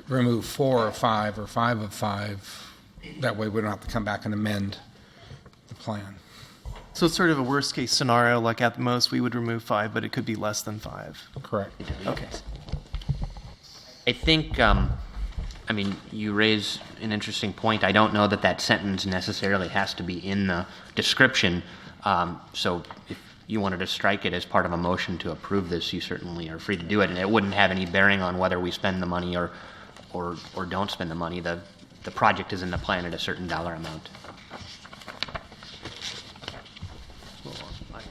remove 4 or 5 or 5 of 5. That way we don't have to come back and amend the plan. So it's sort of a worst case scenario, like at the most we would remove 5, but it could be less than 5. Correct. Okay. I think, I mean, you raise an interesting point. I don't know that that sentence necessarily has to be in the description. So if you wanted to strike it as part of a motion to approve this, you certainly are free to do it. And it wouldn't have any bearing on whether we spend the money or don't spend the money. The project is in the plan at a certain dollar amount. Well,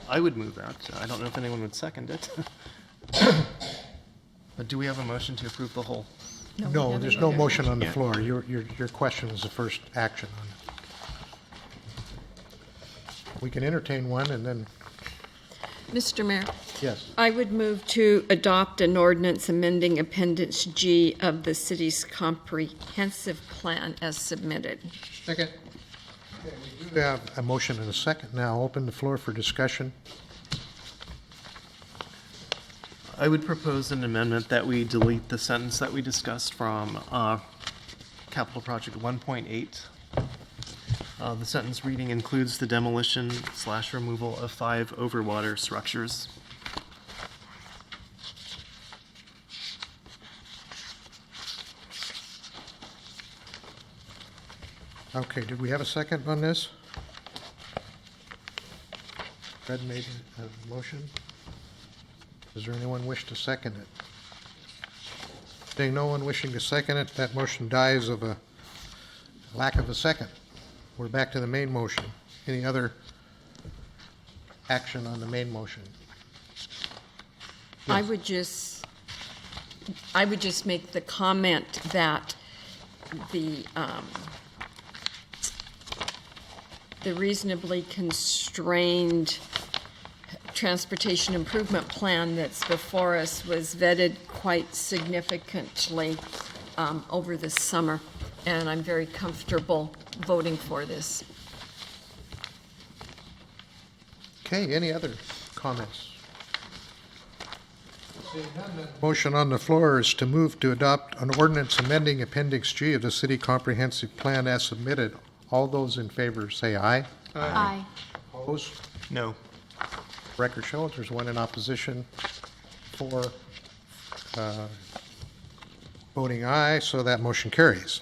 I would move that. I don't know if anyone would second it. But do we have a motion to approve the whole? No, there's no motion on the floor. Your question was the first action on it. We can entertain one and then, Mr. Mayor, yes. I would move to adopt an ordinance amending Appendix G of the city's comprehensive plan as submitted. Second. Okay, we do have a motion and a second now. Open the floor for discussion. I would propose an amendment that we delete the sentence that we discussed from Capital Project 1.8. The sentence reading includes the demolition / removal of 5 overwater structures. Okay, did we have a second on this? Fred made a motion. Does there anyone wish to second it? Seeing no one wishing to second it, that motion dies of a lack of a second. We're back to the main motion. Any other action on the main motion? I would just make the comment that the reasonably constrained transportation improvement plan that's before us was vetted quite significantly over the summer, and I'm very comfortable voting for this. Okay, any other comments? Motion on the floor is to move to adopt an ordinance amending Appendix G of the City Comprehensive Plan as submitted. All those in favor say aye. Aye. Opposed? No. Record shows there's one in opposition, 4 voting aye, so that motion carries.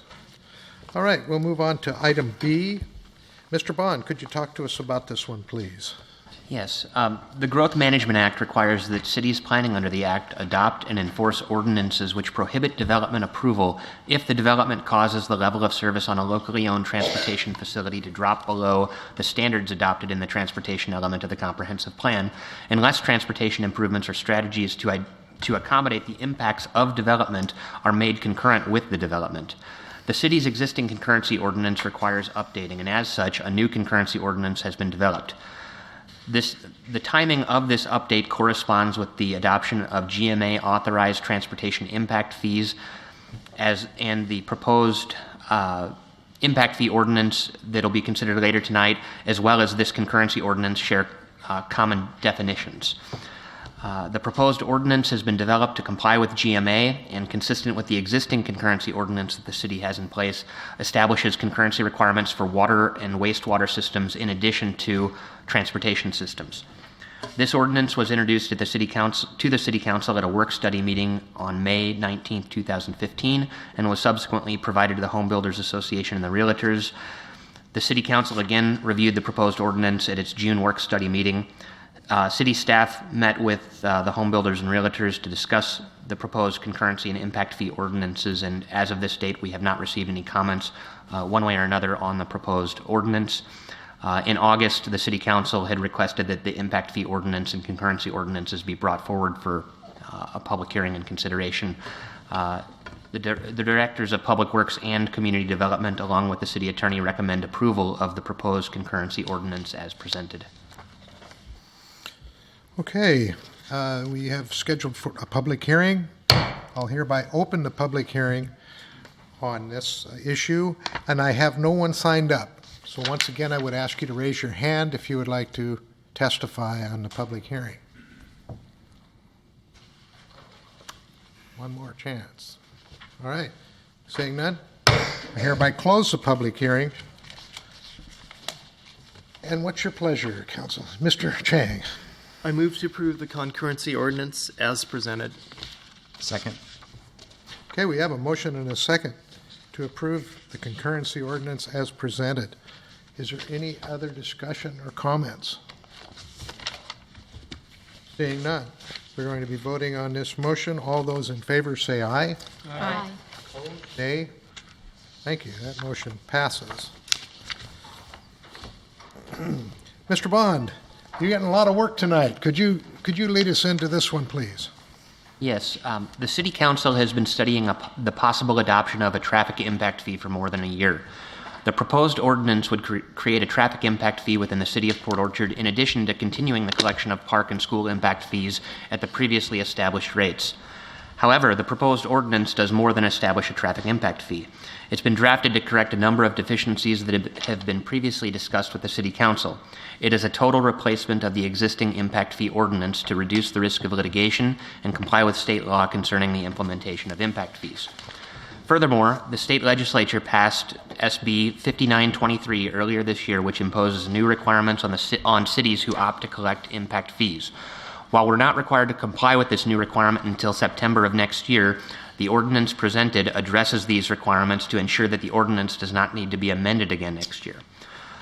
All right, we'll move on to item B. Mr. Bond, could you talk to us about this one, please? Yes. The Growth Management Act requires that cities planning under the Act adopt and enforce ordinances which prohibit development approval if the development causes the level of service on a locally owned transportation facility to drop below the standards adopted in the transportation element of the comprehensive plan, unless transportation improvements or strategies to accommodate the impacts of development are made concurrent with the development. The city's existing concurrency ordinance requires updating, and as such, a new concurrency ordinance has been developed. The timing of this update corresponds with the adoption of GMA authorized transportation impact fees and the proposed impact fee ordinance that'll be considered later tonight, as well as this concurrency ordinance share common definitions. The proposed ordinance has been developed to comply with GMA and, consistent with the existing concurrency ordinance that the city has in place, establishes concurrency requirements for water and wastewater systems in addition to transportation systems. This ordinance was introduced to the City Council at a work study meeting on May 19, 2015, and was subsequently provided to the Home Builders Association and the Realtors. The City Council again reviewed the proposed ordinance at its June work study meeting. City staff met with the Home Builders and Realtors to discuss the proposed concurrency and impact fee ordinances, and as of this date, we have not received any comments one way or another on the proposed ordinance. In August, the City Council had requested that the impact fee ordinance and concurrency ordinances be brought forward for a public hearing and consideration. The Directors of Public Works and Community Development, along with the City Attorney, recommend approval of the proposed concurrency ordinance as presented. Okay, we have scheduled for a public hearing. I'll hereby open the public hearing on this issue, and I have no one signed up. So once again, I would ask you to raise your hand if you would like to testify on the public hearing. One more chance. All right, seeing none, I hereby close the public hearing. And what's your pleasure, Council? Mr. Chang. I move to approve the concurrency ordinance as presented. Second. Okay, we have a motion and a second to approve the concurrency ordinance as presented. Is there any other discussion or comments? Seeing none, we're going to be voting on this motion. All those in favor say aye. Aye. Nay. Thank you. That motion passes. Mr. Bond, you're getting a lot of work tonight. Could you lead us into this one, please? Yes, the City Council has been studying the possible adoption of a traffic impact fee for more than a year. The proposed ordinance would create a traffic impact fee within the City of Port Orchard, in addition to continuing the collection of park and school impact fees at the previously established rates. However, the proposed ordinance does more than establish a traffic impact fee. It's been drafted to correct a number of deficiencies that have been previously discussed with the City Council. It is a total replacement of the existing impact fee ordinance to reduce the risk of litigation and comply with state law concerning the implementation of impact fees. Furthermore, the state legislature passed SB 5923 earlier this year, which imposes new requirements on cities who opt to collect impact fees. While we're not required to comply with this new requirement until September of next year, the ordinance presented addresses these requirements to ensure that the ordinance does not need to be amended again next year.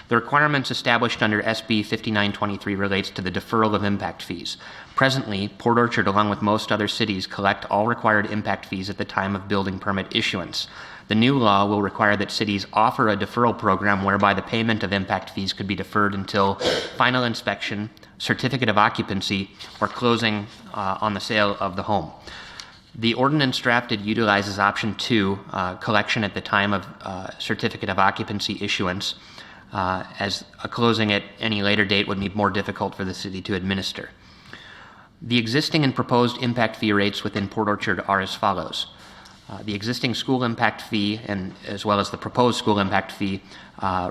The requirements established under SB 5923 relates to the deferral of impact fees. Presently, Port Orchard, along with most other cities, collect all required impact fees at the time of building permit issuance. The new law will require that cities offer a deferral program whereby the payment of impact fees could be deferred until final inspection, certificate of occupancy, or closing on the sale of the home. The ordinance drafted utilizes option 2, collection at the time of certificate of occupancy issuance, as a closing at any later date would be more difficult for the city to administer. The existing and proposed impact fee rates within Port Orchard are as follows. The existing school impact fee, and as well as the proposed school impact fee,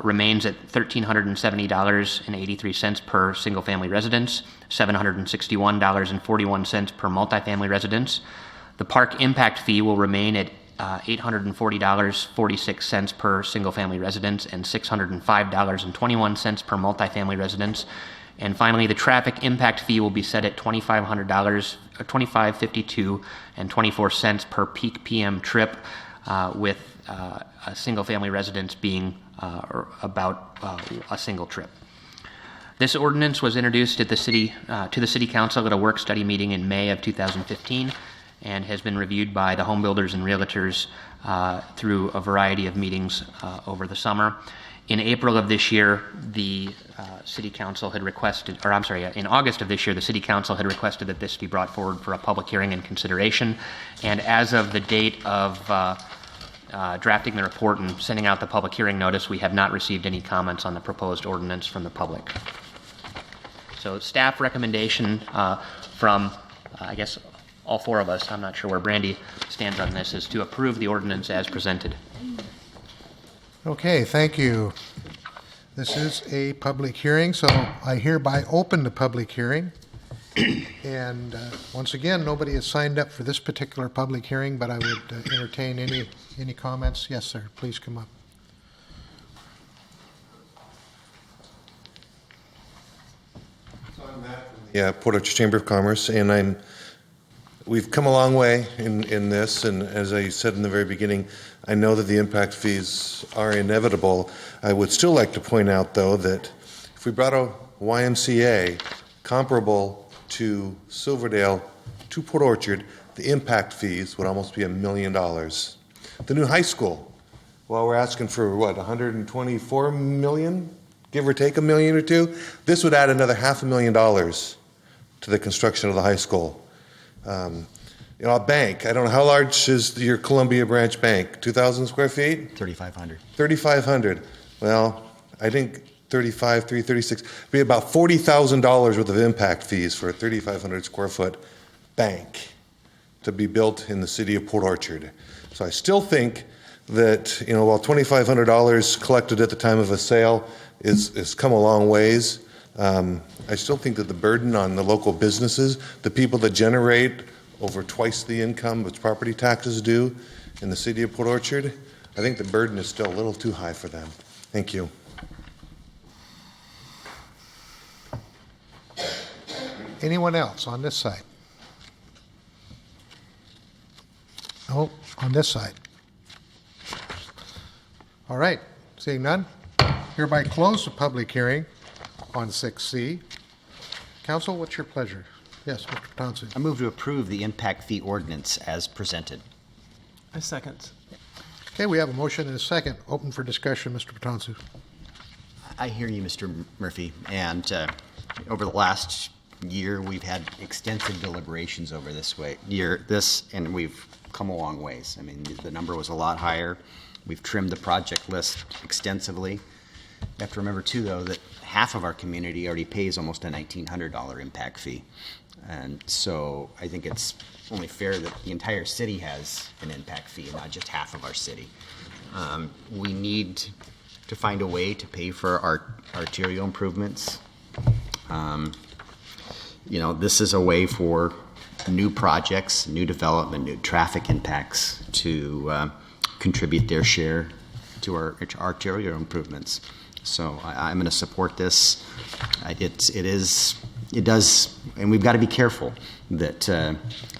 remains at $1,370.83 per single-family residence, $761.41 per multifamily residence. The park impact fee will remain at $840.46 per single-family residence and $605.21 per multifamily residence. And finally, the traffic impact fee will be set at $2,500, $25.52, and 24 cents per peak PM trip, with a single-family residence being about a single trip. This ordinance was introduced to the City Council at a work study meeting in May of 2015 and has been reviewed by the Home Builders and Realtors through a variety of meetings over the summer. In April of this year, the City Council had requested, or I'm sorry, in August of this year, the City Council had requested that this be brought forward for a public hearing and consideration. And as of the date of drafting the report and sending out the public hearing notice, we have not received any comments on the proposed ordinance from the public. So staff recommendation from, I guess, all four of us, I'm not sure where Brandy stands on this, is to approve the ordinance as presented. Okay, thank you. This is a public hearing, so I hereby open the public hearing. And once again, nobody has signed up for this particular public hearing, but I would entertain any comments. Yes, sir, please come up. Yeah, Port Orchard Chamber of Commerce, and we've come a long way in this, and as I said in the very beginning, I know that the impact fees are inevitable. I would still like to point out, though, that if we brought a YMCA comparable to Silverdale to Port Orchard, the impact fees would almost be $1 million. The new high school, well, we're asking for, what, $124 million? Give or take $1 million or two? This would add another $500,000 to the construction of the high school. You know, a bank, I don't know, how large is your Columbia Branch Bank? 2,000 square feet? 3,500. 3,500. Well, I think 336, be about $40,000 worth of impact fees for a 3,500 square foot bank to be built in the city of Port Orchard. So I still think that, you know, while $2,500 collected at the time of a sale is come a long ways, I still think that the burden on the local businesses, the people that generate over twice the income which property taxes do in the city of Port Orchard, I think the burden is still a little too high for them. Thank you. Anyone else on this side? No, on this side. All right, seeing none, hereby close the public hearing on 6C. Council, what's your pleasure? Yes, Mr. Thompson. I move to approve the impact fee ordinance as presented. I second. Okay, we have a motion and a second. Open for discussion, Mr. Patonsu. I hear you, Mr. Murphy, and over the last year, we've had extensive deliberations over this, and we've come a long ways. I mean, the number was a lot higher. We've trimmed the project list extensively. You have to remember, too, though, that half of our community already pays almost a $1,900 impact fee. And so I think it's only fair that the entire city has an impact fee, not just half of our city. We need to find a way to pay for our arterial improvements. You know, this is a way for new projects, new development, new traffic impacts to contribute their share to our arterial improvements. So I'm going to support this. It does, and we've got to be careful that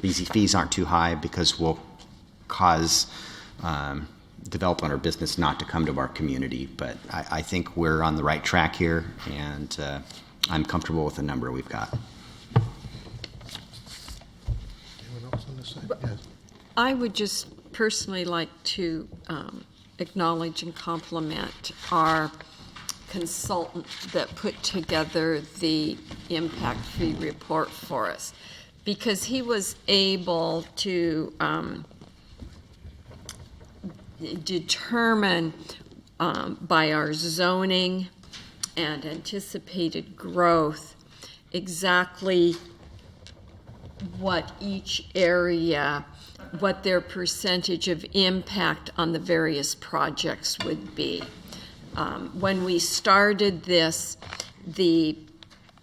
these fees aren't too high, because we'll cause development or business not to come to our community. But I think we're on the right track here, and I'm comfortable with the number we've got. Anyone else on this side? Yes. I would just personally like to acknowledge and compliment our consultant that put together the impact fee report for us, because he was able to determine by our zoning and anticipated growth exactly what each area, what their percentage of impact on the various projects would be. When we started this, the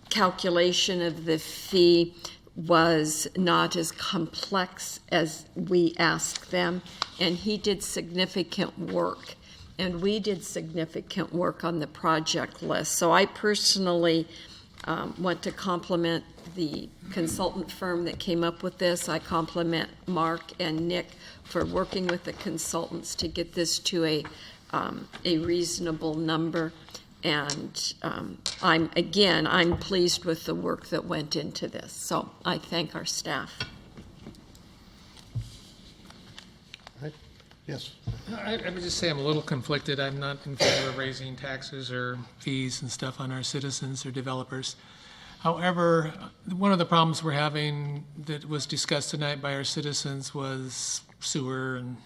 calculation of the fee was not as complex as we asked them, and he did significant work, and we did significant work on the project list. So I personally want to compliment the consultant firm that came up with this. I compliment Mark and Nick for working with the consultants to get this to a reasonable number, and I'm pleased with the work that went into this. So I thank our staff. Right. Yes. I would just say I'm a little conflicted. I'm not in favor of raising taxes or fees and stuff on our citizens or developers. However, one of the problems we're having that was discussed tonight by our citizens was sewer and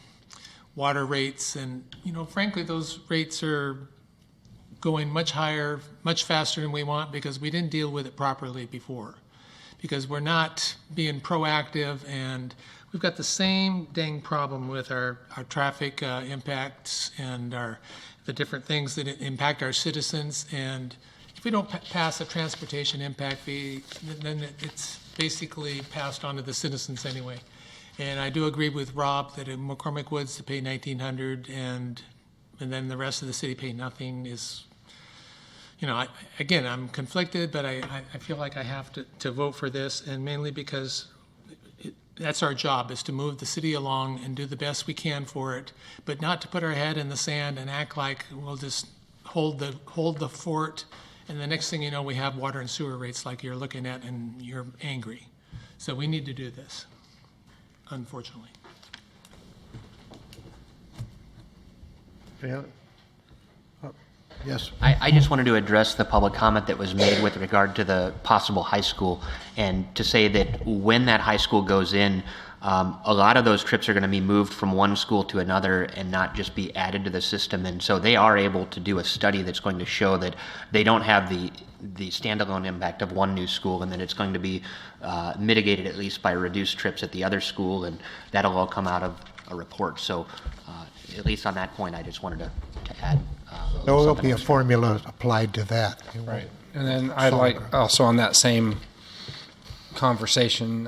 water rates, and frankly, those rates are going much higher, much faster than we want because we didn't deal with it properly before. Because we're not being proactive, and we've got the same dang problem with our traffic impacts and the different things that impact our citizens. And if we don't pass a transportation impact fee, then it's basically passed on to the citizens anyway. And I do agree with Rob that in McCormick Woods to pay $1,900 and then the rest of the city pay nothing is, I'm conflicted, but I feel like I have to vote for this, and mainly because that's our job, is to move the city along and do the best we can for it, but not to put our head in the sand and act like we'll just hold the fort, and the next thing you know, we have water and sewer rates like you're looking at, and you're angry. So we need to do this, unfortunately. Yeah. Yes. I just wanted to address the public comment that was made with regard to the possible high school, and to say that when that high school goes in, a lot of those trips are going to be moved from one school to another and not just be added to the system. And so they are able to do a study that's going to show that they don't have the standalone impact of one new school, and that it's going to be mitigated at least by reduced trips at the other school, and that'll all come out of a report. So at least on that point, I just wanted to add. There will be a formula applied to that. Right. And then I'd like, also on that same conversation,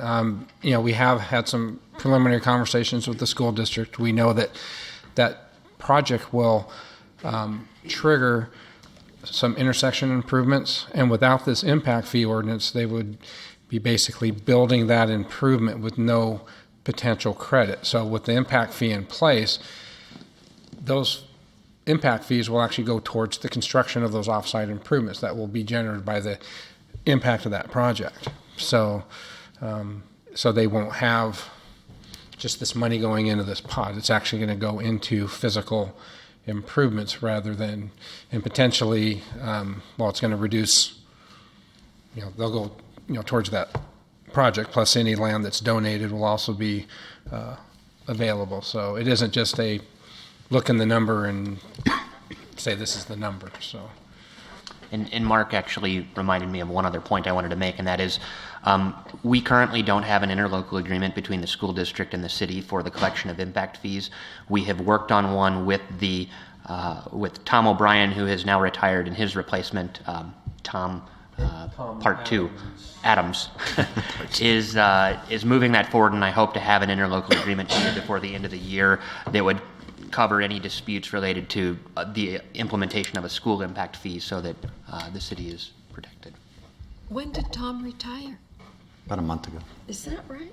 we have had some preliminary conversations with the school district. We know that that project will trigger some intersection improvements, and without this impact fee ordinance, they would be basically building that improvement with no potential credit. So with the impact fee in place, those impact fees will actually go towards the construction of those offsite improvements that will be generated by the impact of that project. So, so they won't have just this money going into this pot. It's actually going to go into physical improvements rather than, and potentially, it's going to reduce, they'll go, towards that project, plus any land that's donated will also be available. So it isn't just a look in the number and say this is the number. So, And Mark actually reminded me of one other point I wanted to make, and that is we currently don't have an interlocal agreement between the school district and the city for the collection of impact fees. We have worked on one with with Tom O'Brien, who has now retired, and his replacement, Tom Part 2, Adams, is moving that forward, and I hope to have an interlocal agreement before the end of the year that would cover any disputes related to the implementation of a school impact fee so that the city is protected. When did Tom retire? About a month ago. Is that right?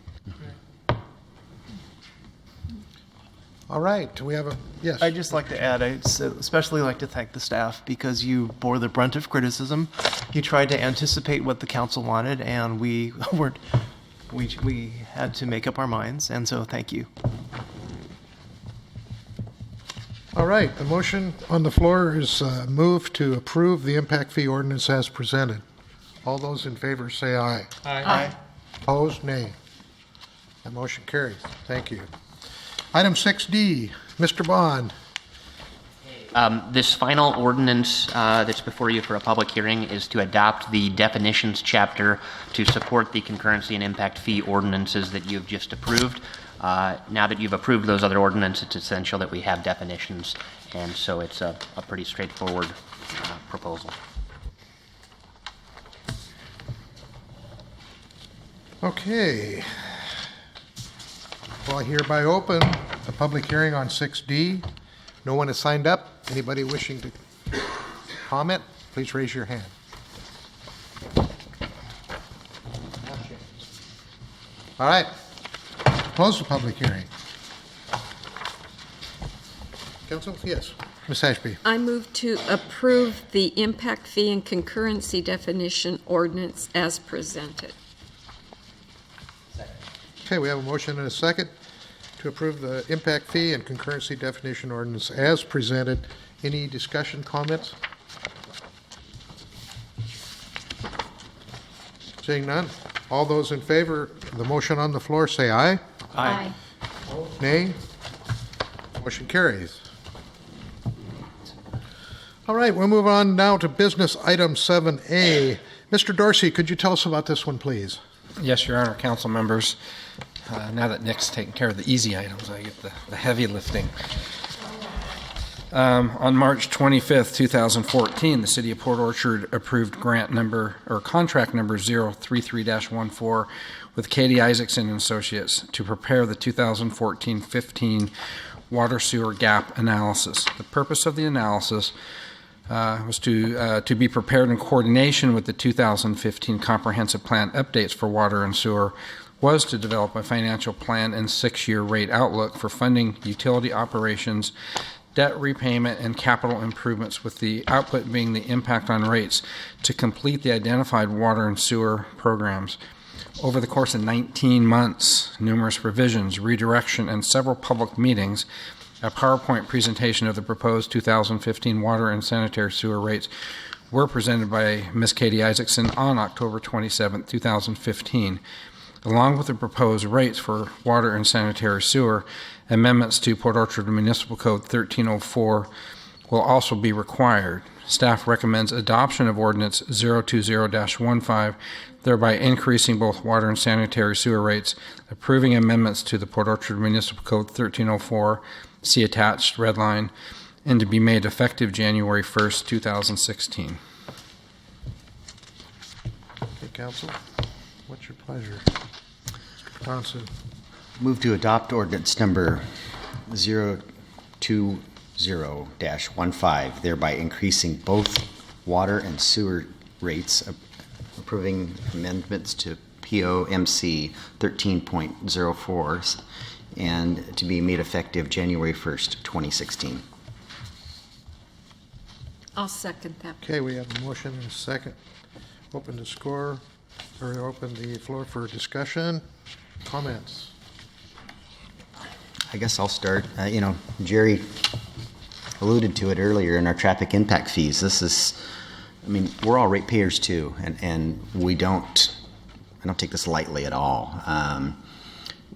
All right. Do we have a yes? I'd just like to add, I'd especially like to thank the staff because you bore the brunt of criticism. You tried to anticipate what the council wanted, and we weren't. We had to make up our minds, and so thank you. All right. The motion on the floor is moved to approve the impact fee ordinance as presented. All those in favor say aye. Aye. Opposed, nay. That motion carries. Thank you. Item 6D, Mr. Bond. This final ordinance that's before you for a public hearing is to adopt the definitions chapter to support the concurrency and impact fee ordinances that you've just approved. Now that you've approved those other ordinances, it's essential that we have definitions, and so it's a pretty straightforward proposal. Okay. Well, I hereby open the public hearing on 6D. No one has signed up. Anybody wishing to comment, please raise your hand. All right. Close the public hearing. Council, yes. Ms. Ashby. I move to approve the impact fee and concurrency definition ordinance as presented. Okay, we have a motion and a second to approve the impact fee and concurrency definition ordinance as presented. Any discussion, comments? Seeing none, all those in favor of the motion on the floor say aye. Aye. Nay. Motion carries. All right, we'll move on now to business item 7A. Mr. Dorsey, could you tell us about this one, please? Yes, Your Honor, council members. Now that Nick's taking care of the easy items, I get the heavy lifting. On March 25th, 2014, the City of Port Orchard approved contract number 033-14 with Katie Isaacson and Associates to prepare the 2014-15 water sewer gap analysis. The purpose of the analysis was to be prepared in coordination with the 2015 comprehensive plan updates for water and sewer, was to develop a financial plan and 6-year rate outlook for funding utility operations, debt repayment, and capital improvements, with the output being the impact on rates to complete the identified water and sewer programs. Over the course of 19 months, numerous revisions, redirection, and several public meetings, a PowerPoint presentation of the proposed 2015 water and sanitary sewer rates were presented by Ms. Katie Isaacson on October 27, 2015. Along with the proposed rates for water and sanitary sewer, amendments to Port Orchard Municipal Code 1304 will also be required. Staff recommends adoption of Ordinance 020-15, thereby increasing both water and sanitary sewer rates, approving amendments to the Port Orchard Municipal Code 1304, see attached red line, and to be made effective January 1st, 2016. Okay, council, what's your pleasure? Mr. Thompson. Move to adopt ordinance number 020-15, thereby increasing both water and sewer rates, approving amendments to POMC 13.04, and to be made effective January 1st, 2016. I'll second that. Okay, we have a motion and a second. Open the floor for discussion. Comments? I guess I'll start. Jerry alluded to it earlier in our traffic impact fees. We're all ratepayers too, and I don't take this lightly at all.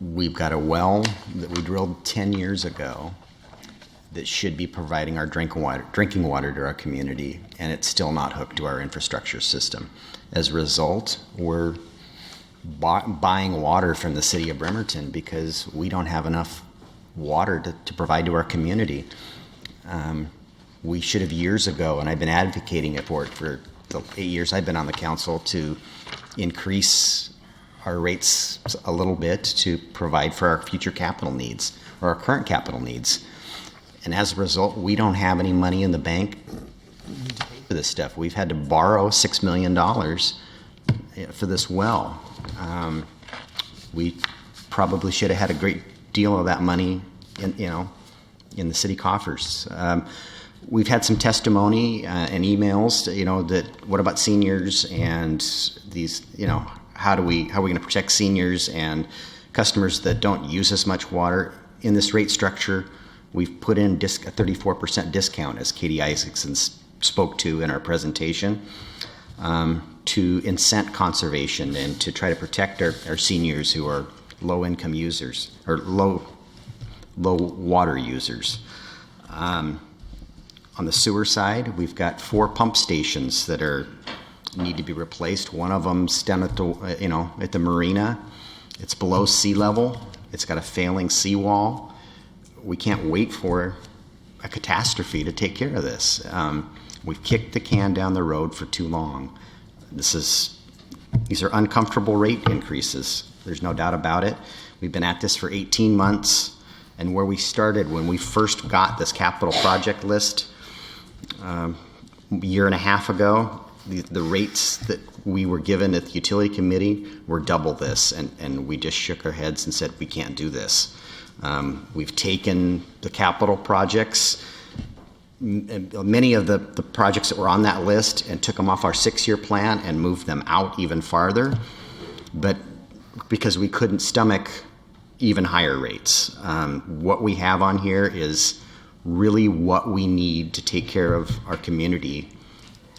We've got a well that we drilled 10 years ago that should be providing our drinking water to our community, and it's still not hooked to our infrastructure system. As a result, we're buying water from the city of Bremerton because we don't have enough water to provide to our community. We should have years ago, and I've been advocating for it for the 8 years I've been on the council, to increase our rates a little bit to provide for our future capital needs, or our current capital needs. And as a result, we don't have any money in the bank for this stuff. We've had to borrow $6 million for this well. We probably should have had a great deal of that money in the city coffers. We've had some testimony and emails, that what about seniors and these, how are we going to protect seniors and customers that don't use as much water? In this rate structure, we've put in a 34% discount, as Katie Isaacson spoke to in our presentation, to incent conservation and to try to protect our seniors who are low-income users or low water users. On the sewer side, we've got 4 pump stations that need to be replaced. One of them's down at the marina. It's below sea level. It's got a failing seawall. We can't wait for a catastrophe to take care of this. We've kicked the can down the road for too long. These are uncomfortable rate increases. There's no doubt about it. We've been at this for 18 months, and where we started when we first got this capital project list a year and a half ago, the rates that we were given at the utility committee were double this, and we just shook our heads and said, we can't do this. We've taken the capital projects, many of the projects that were on that list, and took them off our 6-year plan and moved them out even farther, but because we couldn't stomach even higher rates. What we have on here is really what we need to take care of our community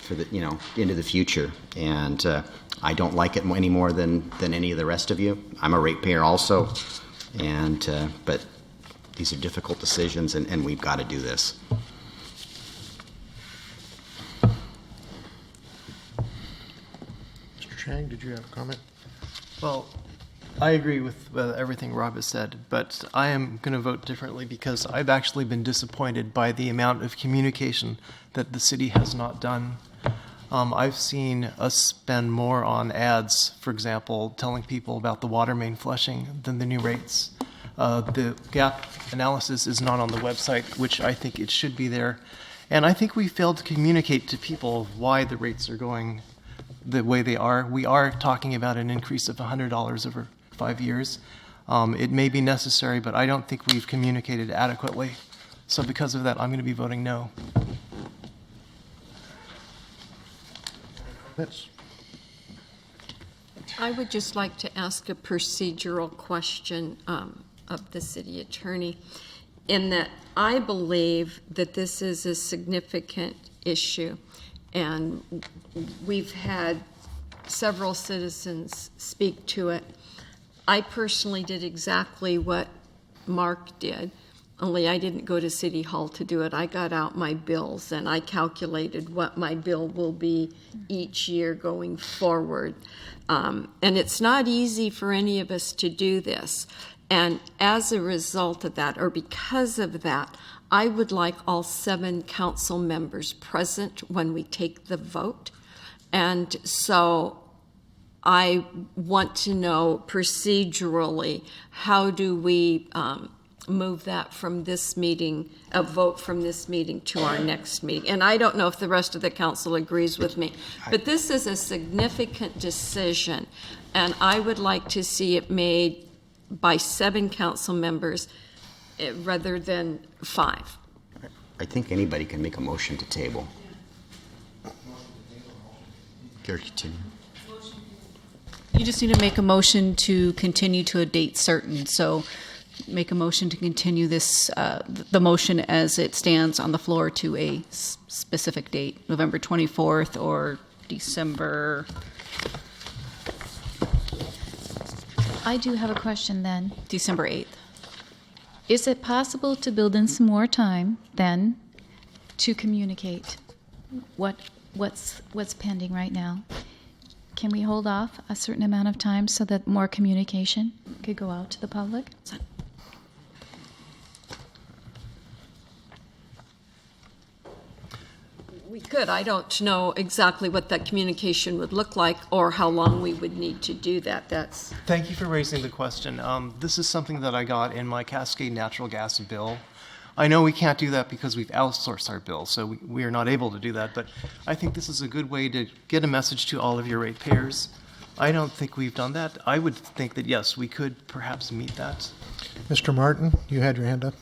for into the future. And I don't like it any more than any of the rest of you. I'm a ratepayer also, but these are difficult decisions, and we've got to do this. Chang, did you have a comment? Well, I agree with everything Rob has said, but I am going to vote differently because I've actually been disappointed by the amount of communication that the city has not done. I've seen us spend more on ads, for example, telling people about the water main flushing than the new rates. The gap analysis is not on the website, which I think it should be there. And I think we failed to communicate to people why the rates are going the way they are. We are talking about an increase of $100 over 5 years. It may be necessary, but I don't think we've communicated adequately. So because of that, I'm going to be voting no. I would just like to ask a procedural question of the city attorney, in that I believe that this is a significant issue, and we've had several citizens speak to it. I personally did exactly what Mark did, only I didn't go to City Hall to do it. I got out my bills and I calculated what my bill will be each year going forward. And it's not easy for any of us to do this. And as a result of that, or because of that, I would like all 7 council members present when we take the vote. And so I want to know procedurally, how do we move that from this meeting, a vote from this meeting to our next meeting? And I don't know if the rest of the council agrees with me, but this is a significant decision, and I would like to see it made by 7 council members rather than 5. I think anybody can make a motion to table. Gary, continue. You just need to make a motion to continue to a date certain. So make a motion to continue this, the motion as it stands on the floor to a specific date, November 24th or December. I do have a question then. December 8th. Is it possible to build in some more time then to communicate what's pending right now? Can we hold off a certain amount of time so that more communication could go out to the public? We could. I don't know exactly what that communication would look like or how long we would need to do that. Thank you for raising the question. This is something that I got in my Cascade natural gas bill. I know we can't do that because we've outsourced our bill, so we are not able to do that, but I think this is a good way to get a message to all of your ratepayers. I don't think we've done that. I would think that, yes, we could perhaps meet that. Mr. Martin, you had your hand up.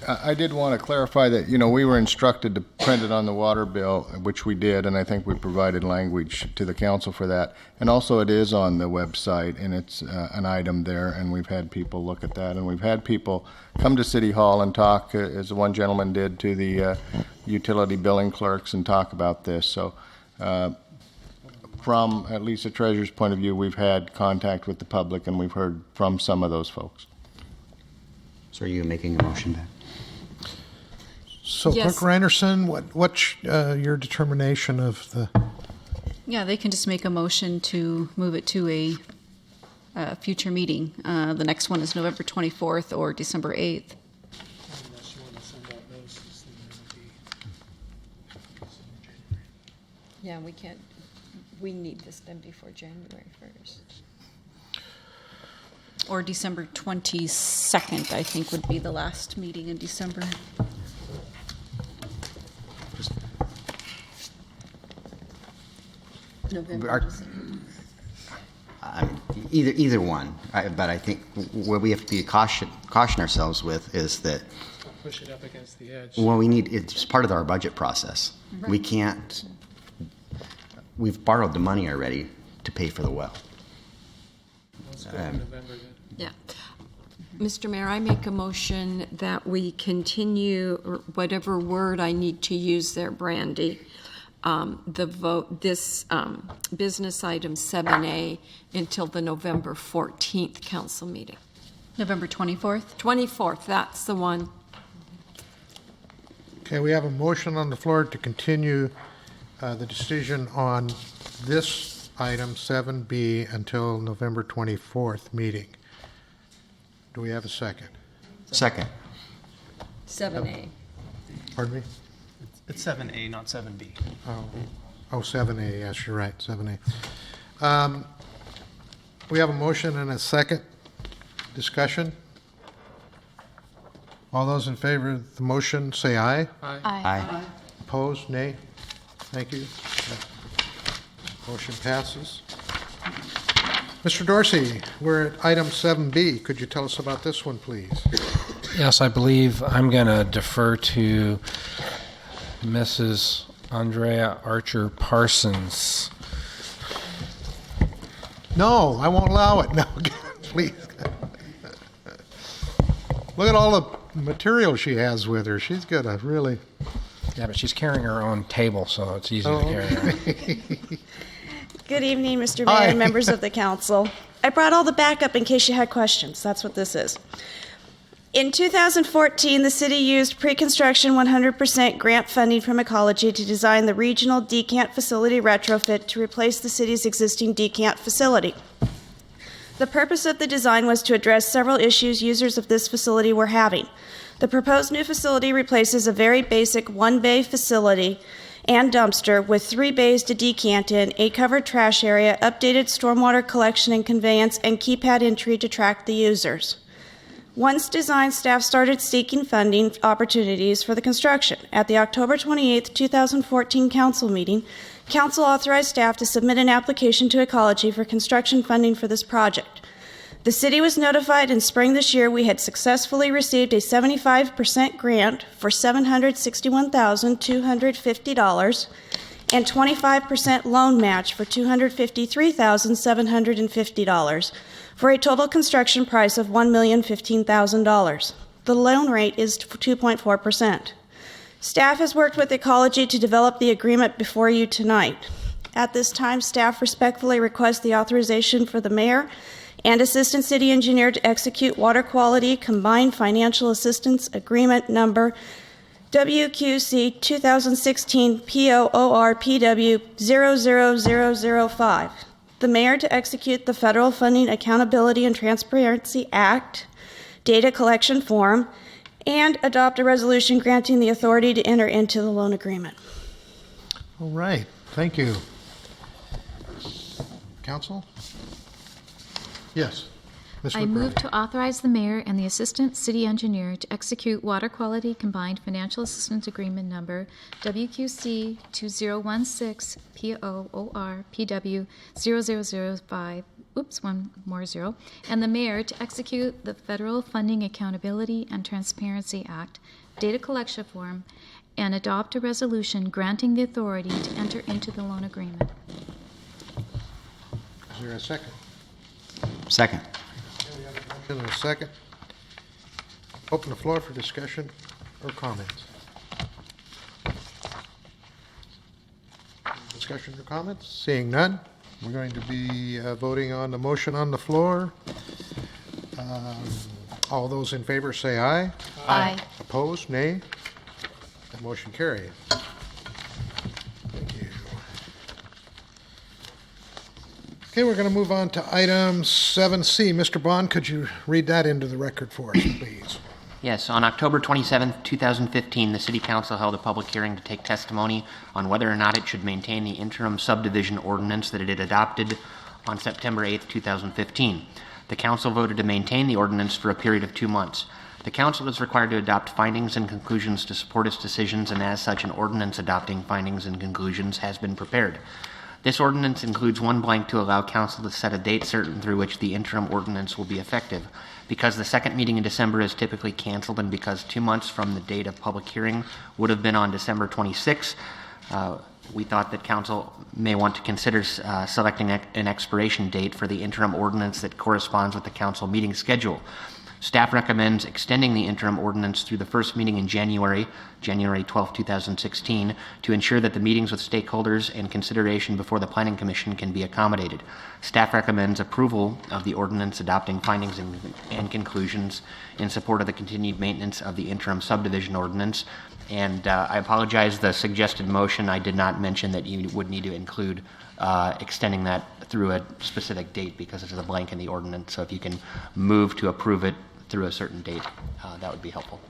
I did want to clarify that, we were instructed to print it on the water bill, which we did, and I think we provided language to the council for that. And also it is on the website, and it's an item there, and we've had people look at that. And we've had people come to City Hall and talk, as one gentleman did, to the utility billing clerks and talk about this. So from at least the treasurer's point of view, we've had contact with the public, and we've heard from some of those folks. So are you making a motion then? So, Yes. Clerk Reinerson, what's your determination of the? Yeah, they can just make a motion to move it to a future meeting. The next one is November 24th or December 8th. Unless you want to send out notices, then it'll be. Yeah, we can't. We need this done before January 1st. Or December 22nd, I think, would be the last meeting in December. November. Either one, but I think what we have to be caution ourselves with is that, Push it up against the edge. well, it's part of our budget process. Right. We can't, we've borrowed the money already to pay for the well. Let's go to November then. Yeah. Mr. Mayor, I make a motion that we continue, or whatever word I need to use there, Brandy, the vote, this business item 7A until the November 14th council meeting. November 24th? 24th, that's the one. Okay, we have a motion on the floor to continue the decision on this item 7B until November 24th meeting. Do we have a second? Second. 7A. Pardon me? It's 7A, not 7B. Oh, 7A, yes, you're right, 7A. We have a motion and a second. Discussion? All those in favor of the motion, say aye. Aye. Aye. Opposed, nay? Thank you. Motion passes. Mr. Dorsey, we're at item 7B. Could you tell us about this one, please? Yes, I believe I'm going to defer to Mrs. Andrea Archer Parsons. No, I won't allow it. No, please. Look at all the material she has with her. She's got a really... Yeah, but she's carrying her own table, so it's easy to carry her. Good evening, Mr. Mayor and members of the council. I brought all the backup in case you had questions. That's what this is. In 2014, the city used pre-construction 100% grant funding from Ecology to design the regional decant facility retrofit to replace the city's existing decant facility. The purpose of the design was to address several issues users of this facility were having. The proposed new facility replaces a very basic one-bay facility and dumpster with 3 bays to decant in, a covered trash area, updated stormwater collection and conveyance, and keypad entry to track the users. Once design staff started seeking funding opportunities for the construction. At the October 28, 2014 council meeting, council authorized staff to submit an application to Ecology for construction funding for this project. The city was notified in spring this year we had successfully received a 75% grant for $761,250 and 25% loan match for $253,750 for a total construction price of $1,015,000. The loan rate is 2.4%. Staff has worked with Ecology to develop the agreement before you tonight. At this time, staff respectfully requests the authorization for the mayor and assistant city engineer to execute water quality combined financial assistance agreement number WQC 2016 POORPW 00005. The mayor to execute the Federal Funding Accountability and Transparency Act data collection form and adopt a resolution granting the authority to enter into the loan agreement. All right, thank you. Council? Yes. Ms. I McBride. move to authorize the mayor and the assistant city engineer to execute water quality combined financial assistance agreement number WQC 2016 POORPW 0005. One more zero. And the mayor to execute the Federal Funding Accountability and Transparency Act data collection form and adopt a resolution granting the authority to enter into the loan agreement. Is there a second? Second. And a second. Open the floor for discussion or comments. Discussion or comments? Seeing none, we're going to be voting on the motion on the floor. All those in favor say aye. Aye. Opposed, nay. The motion carries. Thank you. Okay, we're going to move on to item 7C. Mr. Bond, could you read that into the record for us, please? Yes, on October 27, 2015, the City Council held a public hearing to take testimony on whether or not it should maintain the interim subdivision ordinance that it had adopted on September 8, 2015. The Council voted to maintain the ordinance for a period of 2 months. The Council is required to adopt findings and conclusions to support its decisions, and as such, an ordinance adopting findings and conclusions has been prepared. This ordinance includes one blank to allow Council to set a date certain through which the interim ordinance will be effective. Because the second meeting in December is typically canceled and because 2 months from the date of public hearing would have been on December 26, we thought that Council may want to consider selecting an expiration date for the interim ordinance that corresponds with the Council meeting schedule. Staff recommends extending the interim ordinance through the first meeting in January 12, 2016, to ensure that the meetings with stakeholders and consideration before the Planning Commission can be accommodated. Staff recommends approval of the ordinance adopting findings and conclusions in support of the continued maintenance of the interim subdivision ordinance And I apologize, the suggested motion, I did not mention that you would need to include extending that through a specific date because it's a blank in the ordinance. So if you can move to approve it through a certain date, that would be helpful.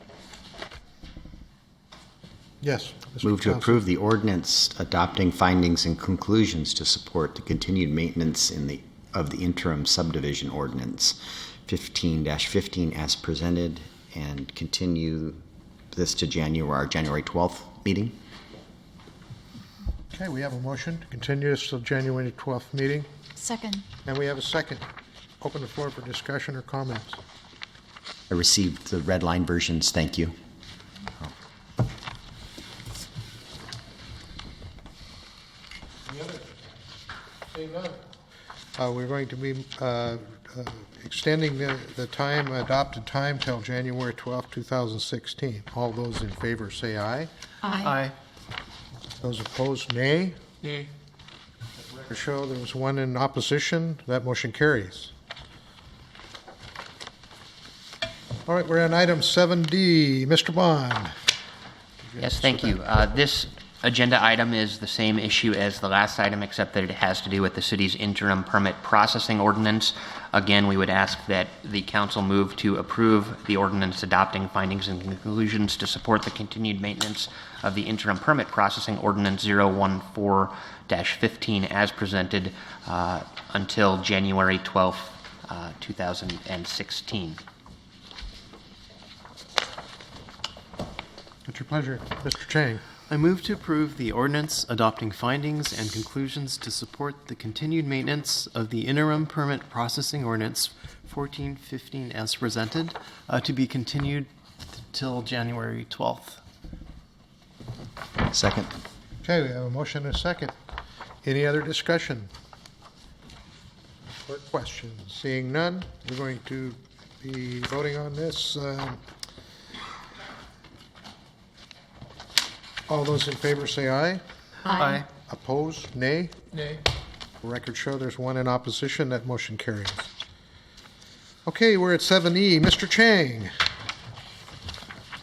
Yes. Mr. Move to Council. approve the ordinance adopting findings and conclusions to support the continued maintenance of the interim subdivision ordinance 15-15 as presented, and continue this to our January 12th meeting. Okay, we have a motion to continue this till January 12th meeting, Second. and we have a second. Open the floor for discussion or comments. I received the red line versions. Thank you. Seeing none. We're going to be extending the time, adopted time, till January 12th, 2016. All those in favor say aye. Aye. Those opposed, nay. Nay. Record show there was one in opposition. That motion carries. All right, we're on item 7D. Mr. Bond. Yes, thank you. This agenda item is the same issue as the last item, except that it has to do with the city's interim permit processing ordinance. Again, we would ask that the council move to approve the ordinance adopting findings and conclusions to support the continued maintenance of the interim permit processing ordinance 014-15 as presented until January 12th, 2016. It's your pleasure. Mr. Chang. I move to approve the ordinance adopting findings and conclusions to support the continued maintenance of the interim permit processing ordinance 1415 as presented, to be continued till January 12th. Second. Okay, we have a motion and a second. Any other discussion or questions? Seeing none, we're going to be voting on this. All those in favor say aye. Aye. Opposed, nay. Nay. Record show there's one in opposition. That motion carries. Okay, we're at 7E. Mr. Chang.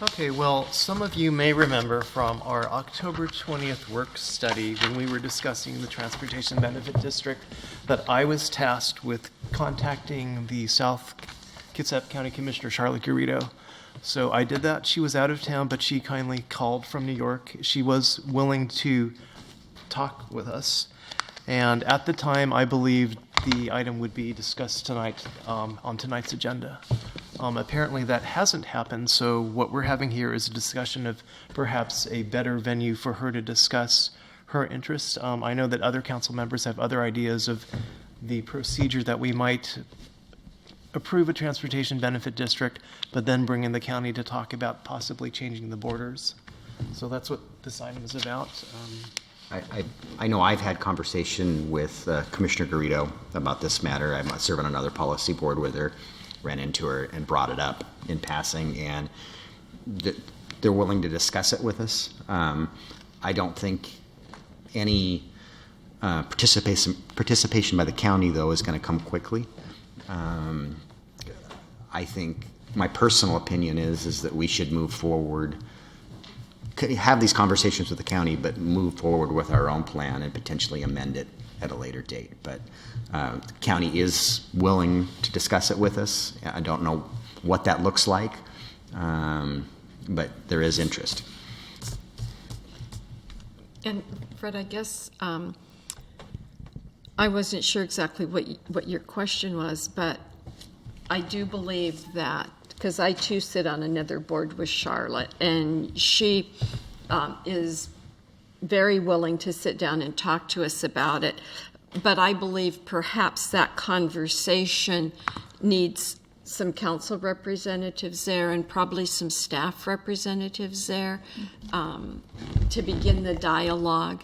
Okay, well, some of you may remember from our October 20th work study when we were discussing the Transportation Benefit District that I was tasked with contacting the South Kitsap County Commissioner, Charlotte Garrido. So I did that. She was out of town, but she kindly called from New York. She was willing to talk with us. And at the time, I believed the item would be discussed tonight on tonight's agenda. Apparently that hasn't happened, so what we're having here is a discussion of perhaps a better venue for her to discuss her interests. I know that other council members have other ideas of the procedure that we might approve a transportation benefit district, but then bring in the county to talk about possibly changing the borders. So that's what this item is about. I know I've had conversation with Commissioner Garrido about this matter. I serve on another policy board with her, ran into her and brought it up in passing, and they're willing to discuss it with us. I don't think any participation by the county, though, is going to come quickly. I think my personal opinion is that we should move forward, have these conversations with the county, but move forward with our own plan and potentially amend it at a later date. But the county is willing to discuss it with us. I don't know what that looks like, but there is interest. And Fred, I guess I wasn't sure exactly what your question was, but I do believe that, because I too sit on another board with Charlotte, and she is very willing to sit down and talk to us about it. But I believe perhaps that conversation needs some council representatives there and probably some staff representatives there to begin the dialogue,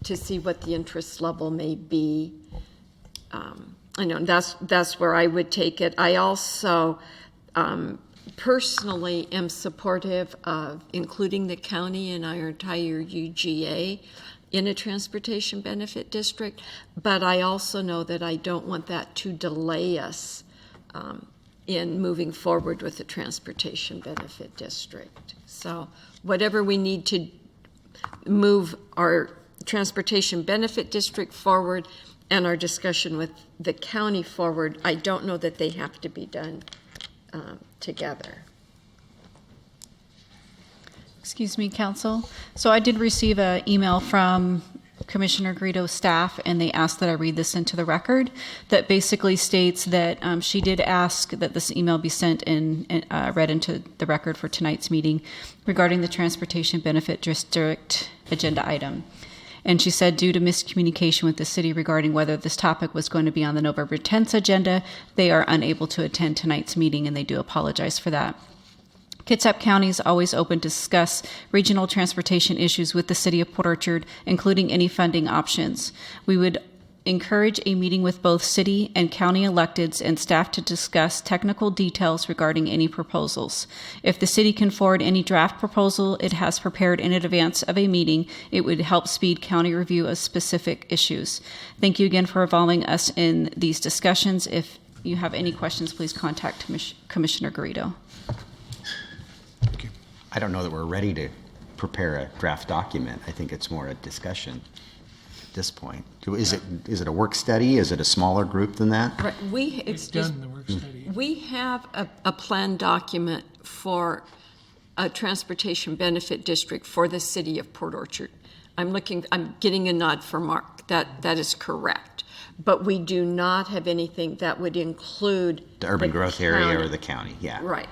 to see what the interest level may be. I know that's where I would take it. I also personally am supportive of including the county and our entire UGA in a transportation benefit district, but I also know that I don't want that to delay us in moving forward with the Transportation Benefit District. So whatever we need to move our Transportation Benefit District forward and our discussion with the county forward, I don't know that they have to be done together. Excuse me, Council. So I did receive an email from Commissioner Garrido's staff, and they asked that I read this into the record, that basically states that she did ask that this email be sent and read into the record for tonight's meeting regarding the Transportation Benefit District agenda item. And she said, due to miscommunication with the city regarding whether this topic was going to be on the November 10th agenda, they are unable to attend tonight's meeting, and they do apologize for that. Kitsap County is always open to discuss regional transportation issues with the City of Port Orchard, including any funding options. We would encourage a meeting with both city and county electeds and staff to discuss technical details regarding any proposals. If the city can forward any draft proposal it has prepared in advance of a meeting, it would help speed county review of specific issues. Thank you again for involving us in these discussions. If you have any questions, please contact Commissioner Garrido. I don't know that we're ready to prepare a draft document. I think it's more a discussion at this point. Is it a work study? Is it a smaller group than that? Right. It's done the work study. We have a planned document for a transportation benefit district for the City of Port Orchard. I'm getting a nod from Mark. That is correct. But we do not have anything that would include The urban growth county. area or the county, yeah. Right.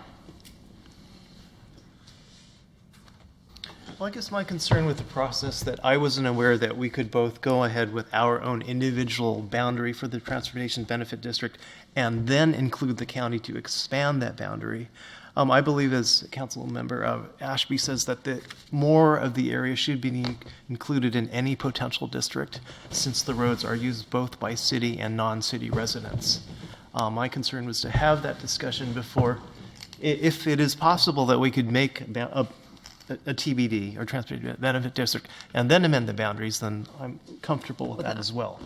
Well, I guess my concern with the process that I wasn't aware that we could both go ahead with our own individual boundary for the Transportation Benefit District and then include the county to expand that boundary. I believe, as Council Member Ashby says, that more of the area should be included in any potential district, since the roads are used both by city and non-city residents. My concern was to have that discussion before, if it is possible that we could make a TBD, or Transportation Benefit District, and then amend the boundaries, then I'm comfortable with that as well.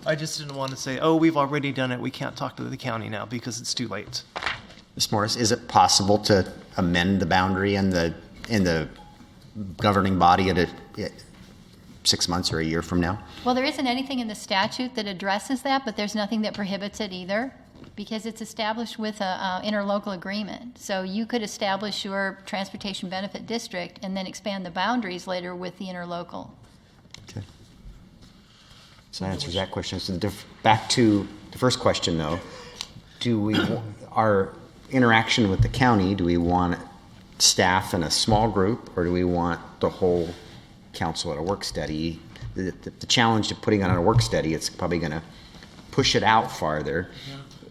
I just didn't want to say, oh, we've already done it, we can't talk to the county now because it's too late. Ms. Morris, is it possible to amend the boundary in the governing body at 6 months or a year from now? Well, there isn't anything in the statute that addresses that, but there's nothing that prohibits it either, because it's established with an interlocal agreement. So you could establish your transportation benefit district and then expand the boundaries later with the interlocal. Okay. So that answers that question. So back to the first question, though. Our interaction with the county, do we want staff in a small group, or do we want the whole council at a work study? The challenge of putting on a work study, it's probably going to push it out farther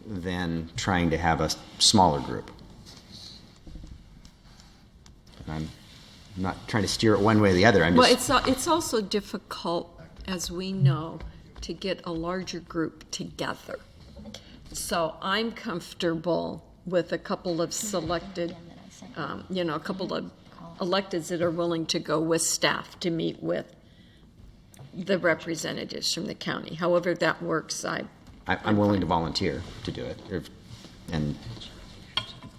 than trying to have a smaller group. I'm not trying to steer it one way or the other. It's also difficult, as we know, to get a larger group together. So I'm comfortable with a couple of selected, a couple of electeds that are willing to go with staff to meet with the representatives from the county. However that works, I'm willing to volunteer to do it. And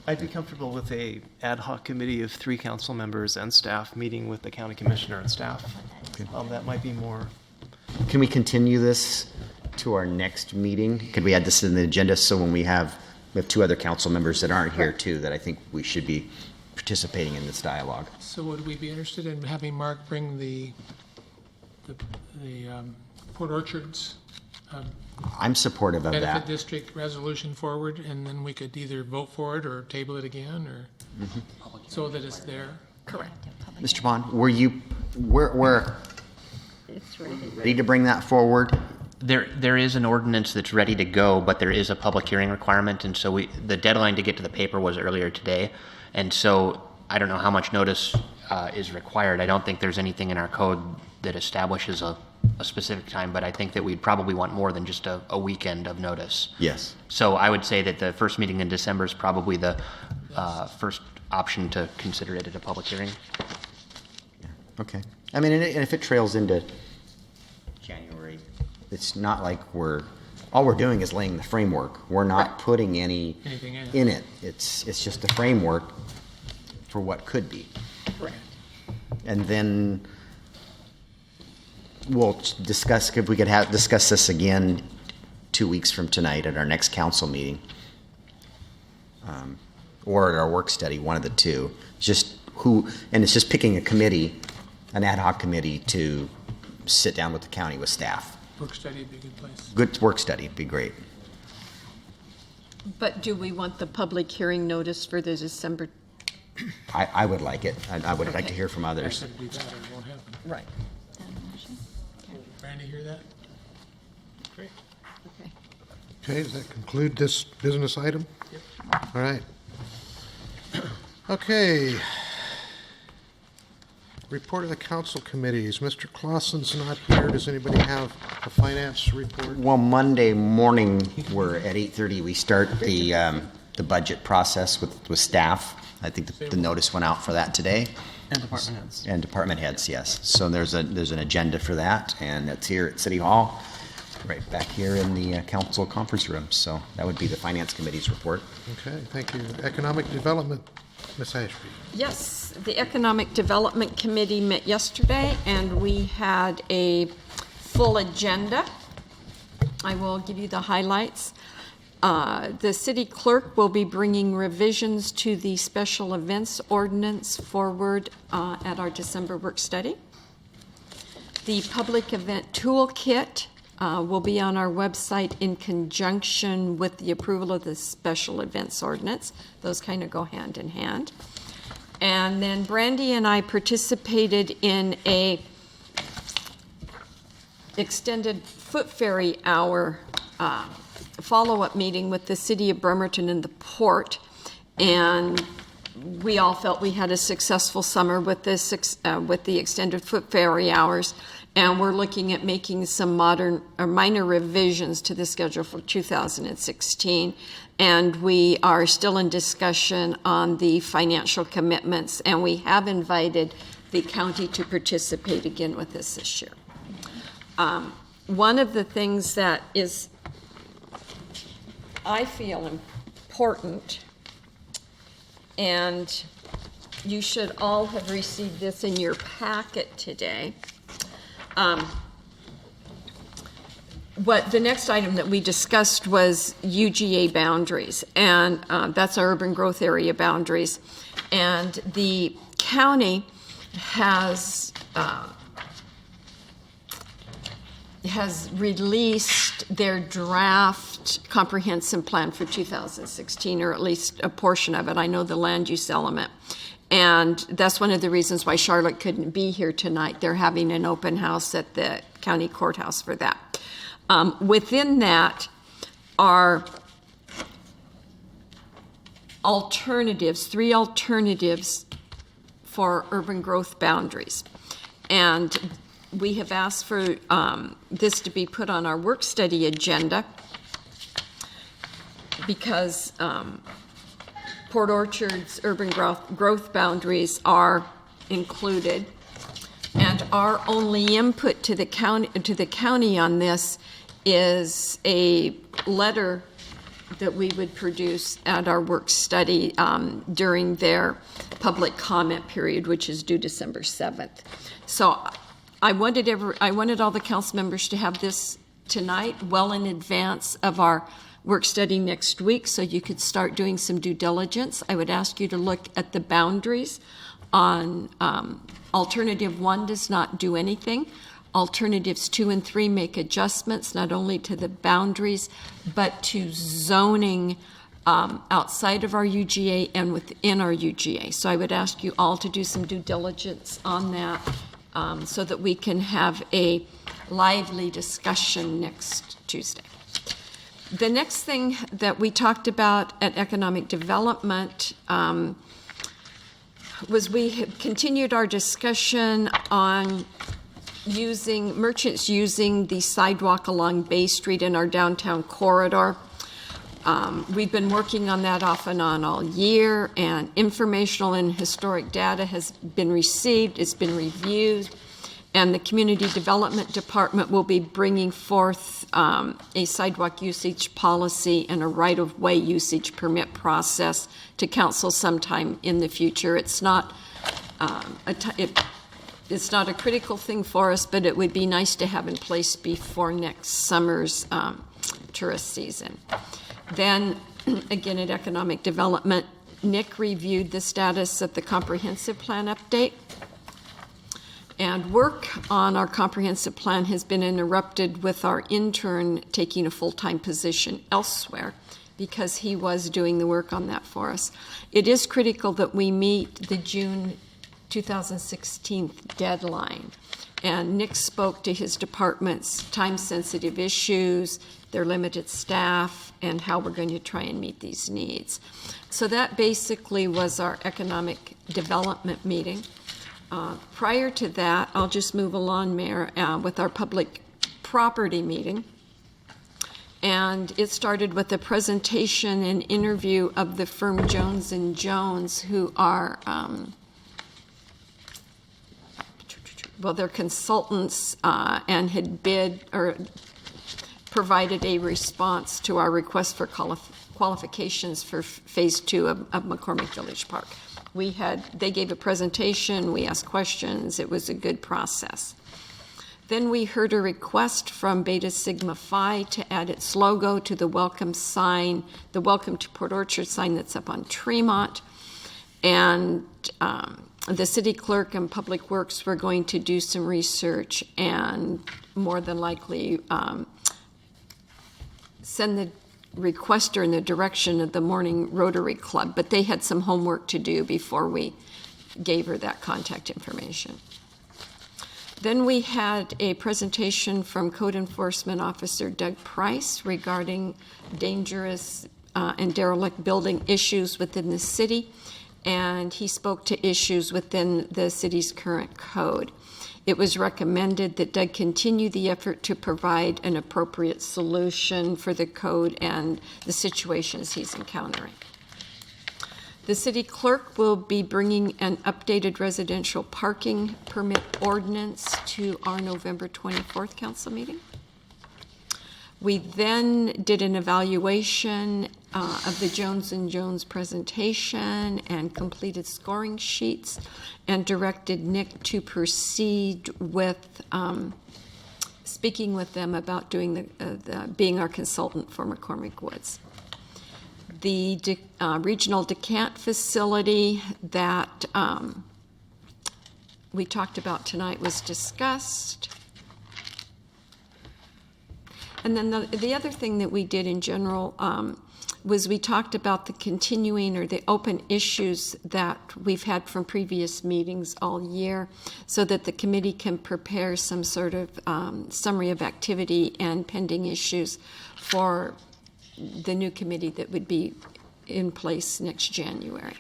I'd be comfortable with a ad hoc committee of 3 council members and staff meeting with the county commissioner and staff. That might be more. Can we continue this to our next meeting? Could we add this in the agenda so when we have 2 other council members that aren't here too, that I think we should be participating in this dialogue? So would we be interested in having Mark bring the Port Orchards I'm supportive of benefit that. district resolution forward, and then we could either vote for it or table it again, or so that it's there? Correct. Mr. Bond, we're ready to bring that forward? There is an ordinance that's ready to go, but there is a public hearing requirement, and so the deadline to get to the paper was earlier today, and so I don't know how much notice is required. I don't think there's anything in our code that establishes a specific time, but I think that we'd probably want more than just a weekend of notice. Yes. So I would say that the first meeting in December is probably the first option to consider it at a public hearing. Yeah. Okay. I mean, and if it trails into January, it's not like we're all we're doing is laying the framework. We're not putting Anything in it. It's just the framework for what could be. Correct. And then we'll discuss, if we could discuss this again 2 weeks from tonight at our next council meeting, or at our work study, one of the two. And it's just picking a committee, an ad hoc committee, to sit down with the county with staff. Work study would be a good place. Good work study would be great. But do we want the public hearing notice for the December? I would like it. I would like to hear from others. If we do that, it won't happen. Right. Randy, hear that? Great. Okay. Okay, does that conclude this business item? Yep. All right. Okay. Report of the council committees. Mr. Clausen's not here. Does anybody have a finance report? Well, Monday morning, we're at 8:30. We start the budget process with staff. I think the notice went out for that today. And department heads. And department heads, yes. So there's an agenda for that, and it's here at City Hall, right back here in the council conference room. So that would be the finance committee's report. Okay, thank you. Economic development, Ms. Ashby. Yes, the Economic Development Committee met yesterday, and we had a full agenda. I will give you the highlights. The city clerk will be bringing revisions to the special events ordinance forward at our December work study. The public event toolkit will be on our website in conjunction with the approval of the special events ordinance. Those kind of go hand in hand. And then Brandy and I participated in a extended foot ferry hour follow-up meeting with the city of Bremerton and the port, and we all felt we had a successful summer with this with the extended foot ferry hours, and we're looking at making some minor revisions to the schedule for 2016. And we are still in discussion on the financial commitments, and we have invited the county to participate again with us this year. One of the things that is, I feel, important, and you should all have received this in your packet today. What the next item that we discussed was UGA boundaries, and that's our urban growth area boundaries. And the county has released their draft comprehensive plan for 2016, or at least a portion of it. I know the land use element. And that's one of the reasons why Charlotte couldn't be here tonight. They're having an open house at the county courthouse for that. Within that are alternatives, 3 alternatives for urban growth boundaries. And we have asked for this to be put on our work study agenda because Port Orchard's urban growth boundaries are included. And our only input to the county on this is a letter that we would produce at our work study during their public comment period, which is due December 7th. So I wanted all the council members to have this tonight, well in advance of our work study next week, so you could start doing some due diligence. I would ask you to look at the boundaries on Alternative 1 does not do anything. Alternatives 2 and 3 make adjustments not only to the boundaries, but to zoning outside of our UGA and within our UGA. So I would ask you all to do some due diligence on that so that we can have a lively discussion next Tuesday. The next thing that we talked about at Economic Development was we have continued our discussion on merchants using the sidewalk along Bay Street in our downtown corridor. We've been working on that off and on all year, and informational and historic data has been received, it's been reviewed, And the Community Development Department will be bringing forth a sidewalk usage policy and a right-of-way usage permit process to council sometime in the future. It's not it's not a critical thing for us, but it would be nice to have in place before next summer's tourist season. Then, again, at Economic Development, Nick reviewed the status of the comprehensive plan update. And work on our comprehensive plan has been interrupted with our intern taking a full-time position elsewhere because he was doing the work on that for us. It is critical that we meet the June 2016 deadline. And Nick spoke to his department's time-sensitive issues, their limited staff, and how we're going to try and meet these needs. So that basically was our economic development meeting. Prior to that, I'll just move along, Mayor, with our public property meeting. And it started with a presentation and interview of the firm Jones & Jones, who are, they're consultants and had bid or provided a response to our request for qualifications for Phase 2 of McCormick Village Park. They gave a presentation, we asked questions, it was a good process. Then we heard a request from Beta Sigma Phi to add its logo to the welcome sign, the Welcome to Port Orchard sign that's up on Tremont. And the city clerk and Public Works were going to do some research and more than likely send the requester in the direction of the Morning Rotary Club, but they had some homework to do before we gave her that contact information. Then we had a presentation from Code Enforcement Officer Doug Price regarding dangerous and derelict building issues within the city, and he spoke to issues within the city's current code. It was recommended that Doug continue the effort to provide an appropriate solution for the code and the situations he's encountering. The city clerk will be bringing an updated residential parking permit ordinance to our November 24th council meeting. We then did an evaluation of the Jones & Jones presentation and completed scoring sheets and directed Nick to proceed with speaking with them about doing being our consultant for McCormick Woods. The regional decant facility that we talked about tonight was discussed. And then the other thing that we did in general was we talked about the continuing or the open issues that we've had from previous meetings all year so that the committee can prepare some sort of summary of activity and pending issues for the new committee that would be in place next January.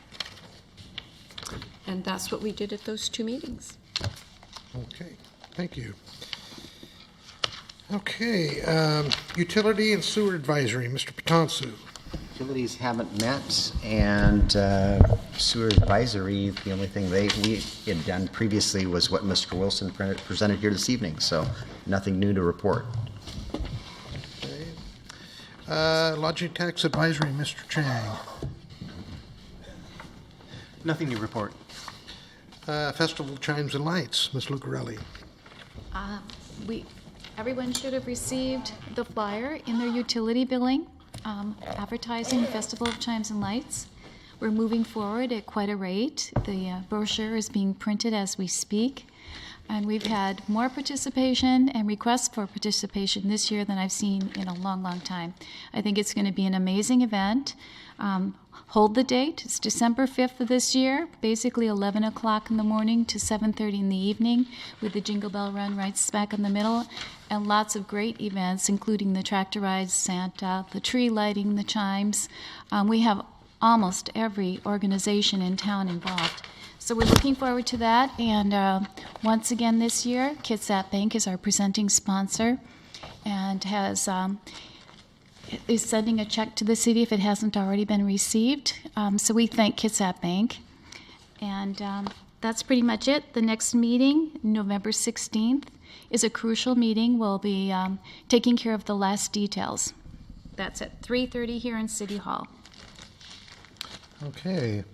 And that's what we did at those two meetings. Okay, thank you. Okay, Utility and Sewer Advisory, Mr. Patonsu. Utilities haven't met, and sewer advisory, the only thing we had done previously was what Mr. Wilson presented here this evening, so nothing new to report. Okay. Lodging Tax Advisory, Mr. Chang. Nothing to report. Festival Chimes and Lights, Ms. Lucarelli. Everyone should have received the flyer in their utility billing advertising the Festival of Chimes and Lights. We're moving forward at quite a rate. The brochure is being printed as we speak, and we've had more participation and requests for participation this year than I've seen in a long, long time. I think it's going to be an amazing event. Hold the date. It's December 5th of this year, basically 11 o'clock in the morning to 7:30 in the evening, with the Jingle Bell Run right smack in the middle, and lots of great events, including the tractor rides, Santa, the tree lighting, the chimes. We have almost every organization in town involved. So we're looking forward to that. And once again this year, Kitsap Bank is our presenting sponsor and is sending a check to the city if it hasn't already been received. So we thank Kitsap Bank. And that's pretty much it. The next meeting, November 16th, is a crucial meeting. We'll be taking care of the last details. That's at 3:30 here in City Hall. Okay.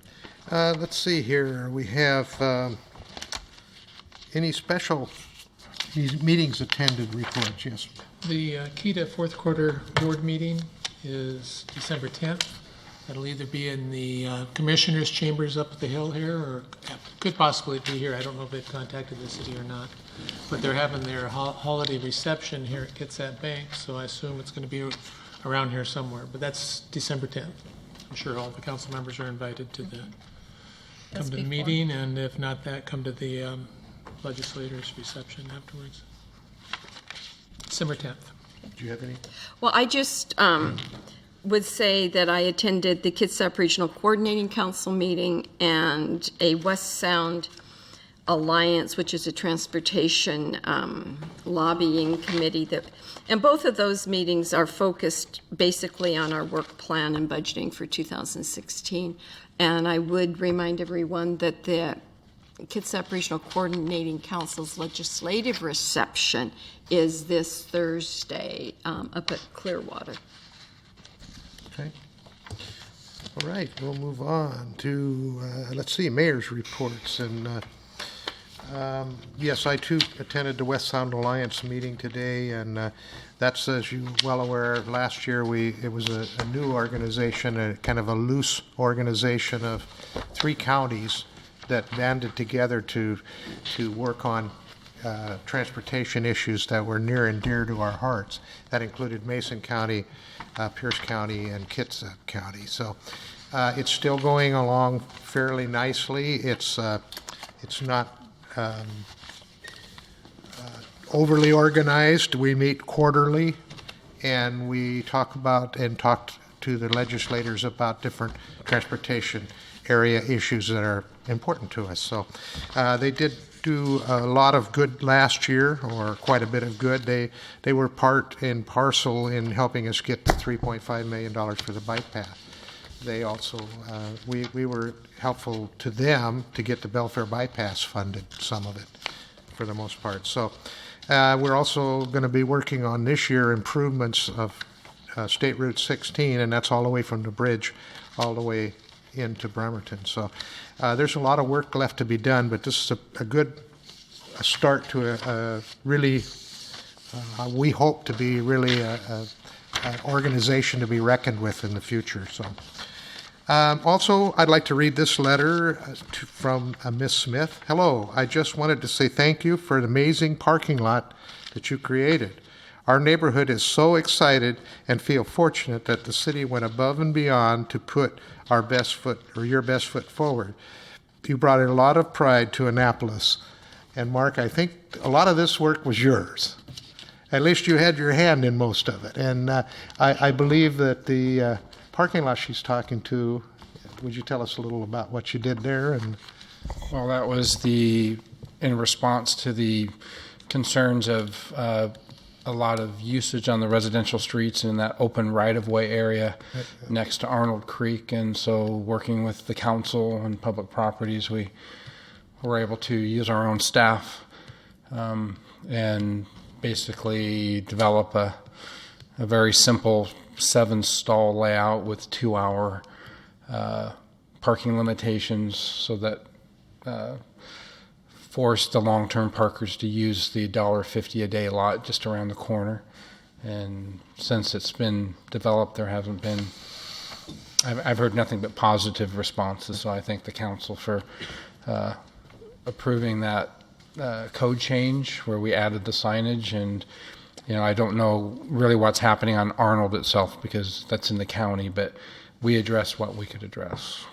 Let's see here. We have any special meetings attended reports? Yes. The KEDA fourth quarter board meeting is December 10th. That'll either be in the commissioners' chambers up at the hill here, or could possibly be here. I don't know if they've contacted the city or not. But they're having their holiday reception here at Kitsap Bank, so I assume it's going to be around here somewhere. But that's December 10th. I'm sure all the council members are invited to come to the meeting, and if not that, come to the legislators' reception afterwards. December 10th. Do you have any? Well, I just would say that I attended the Kitsap Regional Coordinating Council meeting and a West Sound Alliance, which is a transportation lobbying committee and both of those meetings are focused basically on our work plan and budgeting for 2016. And I would remind everyone that the Kitsap Regional Coordinating Council's legislative reception is this Thursday up at Clearwater. Okay. All right, we'll move on to, let's see, mayor's reports. And yes, I too attended the West Sound Alliance meeting today, and that's, as you're well aware, last year it was a new organization, a kind of a loose organization of 3 counties that banded together to work on transportation issues that were near and dear to our hearts. That included Mason County, Pierce County, and Kitsap County. So it's still going along fairly nicely. It's not overly organized. We meet quarterly, and we talk to the legislators about different transportation area issues that are important to us. So they did do a lot of good last year, or quite a bit of good. They were part and parcel in helping us get the $3.5 million for the bike path. They also, we were helpful to them to get the Belfair bypass funded, some of it, for the most part. So we're also going to be working on this year improvements of State Route 16, and that's all the way from the bridge all the way into Bremerton. So there's a lot of work left to be done, but this is a good start to a really, we hope to be really an organization to be reckoned with in the future. So also, I'd like to read this letter from Miss Smith. Hello, I just wanted to say thank you for the amazing parking lot that you created. Our neighborhood is so excited and feel fortunate that the city went above and beyond to put our best foot, or your best foot forward. You brought a lot of pride to Annapolis. And Mark, I think a lot of this work was yours. At least you had your hand in most of it. And I believe that the parking lot she's talking to, would you tell us a little about what you did there? And well, that was in response to the concerns of a lot of usage on the residential streets in that open right-of-way area next to Arnold Creek. And so working with the council and public properties, we were able to use our own staff and basically develop a very simple 7-stall layout with 2-hour parking limitations, so that forced the long-term parkers to use the $1.50 a day lot just around the corner. And since it's been developed, there haven't been, I've heard nothing but positive responses. So I thank the council for approving that code change where we added the signage. And I don't know really what's happening on Arnold itself because that's in the county, but we addressed what we could address.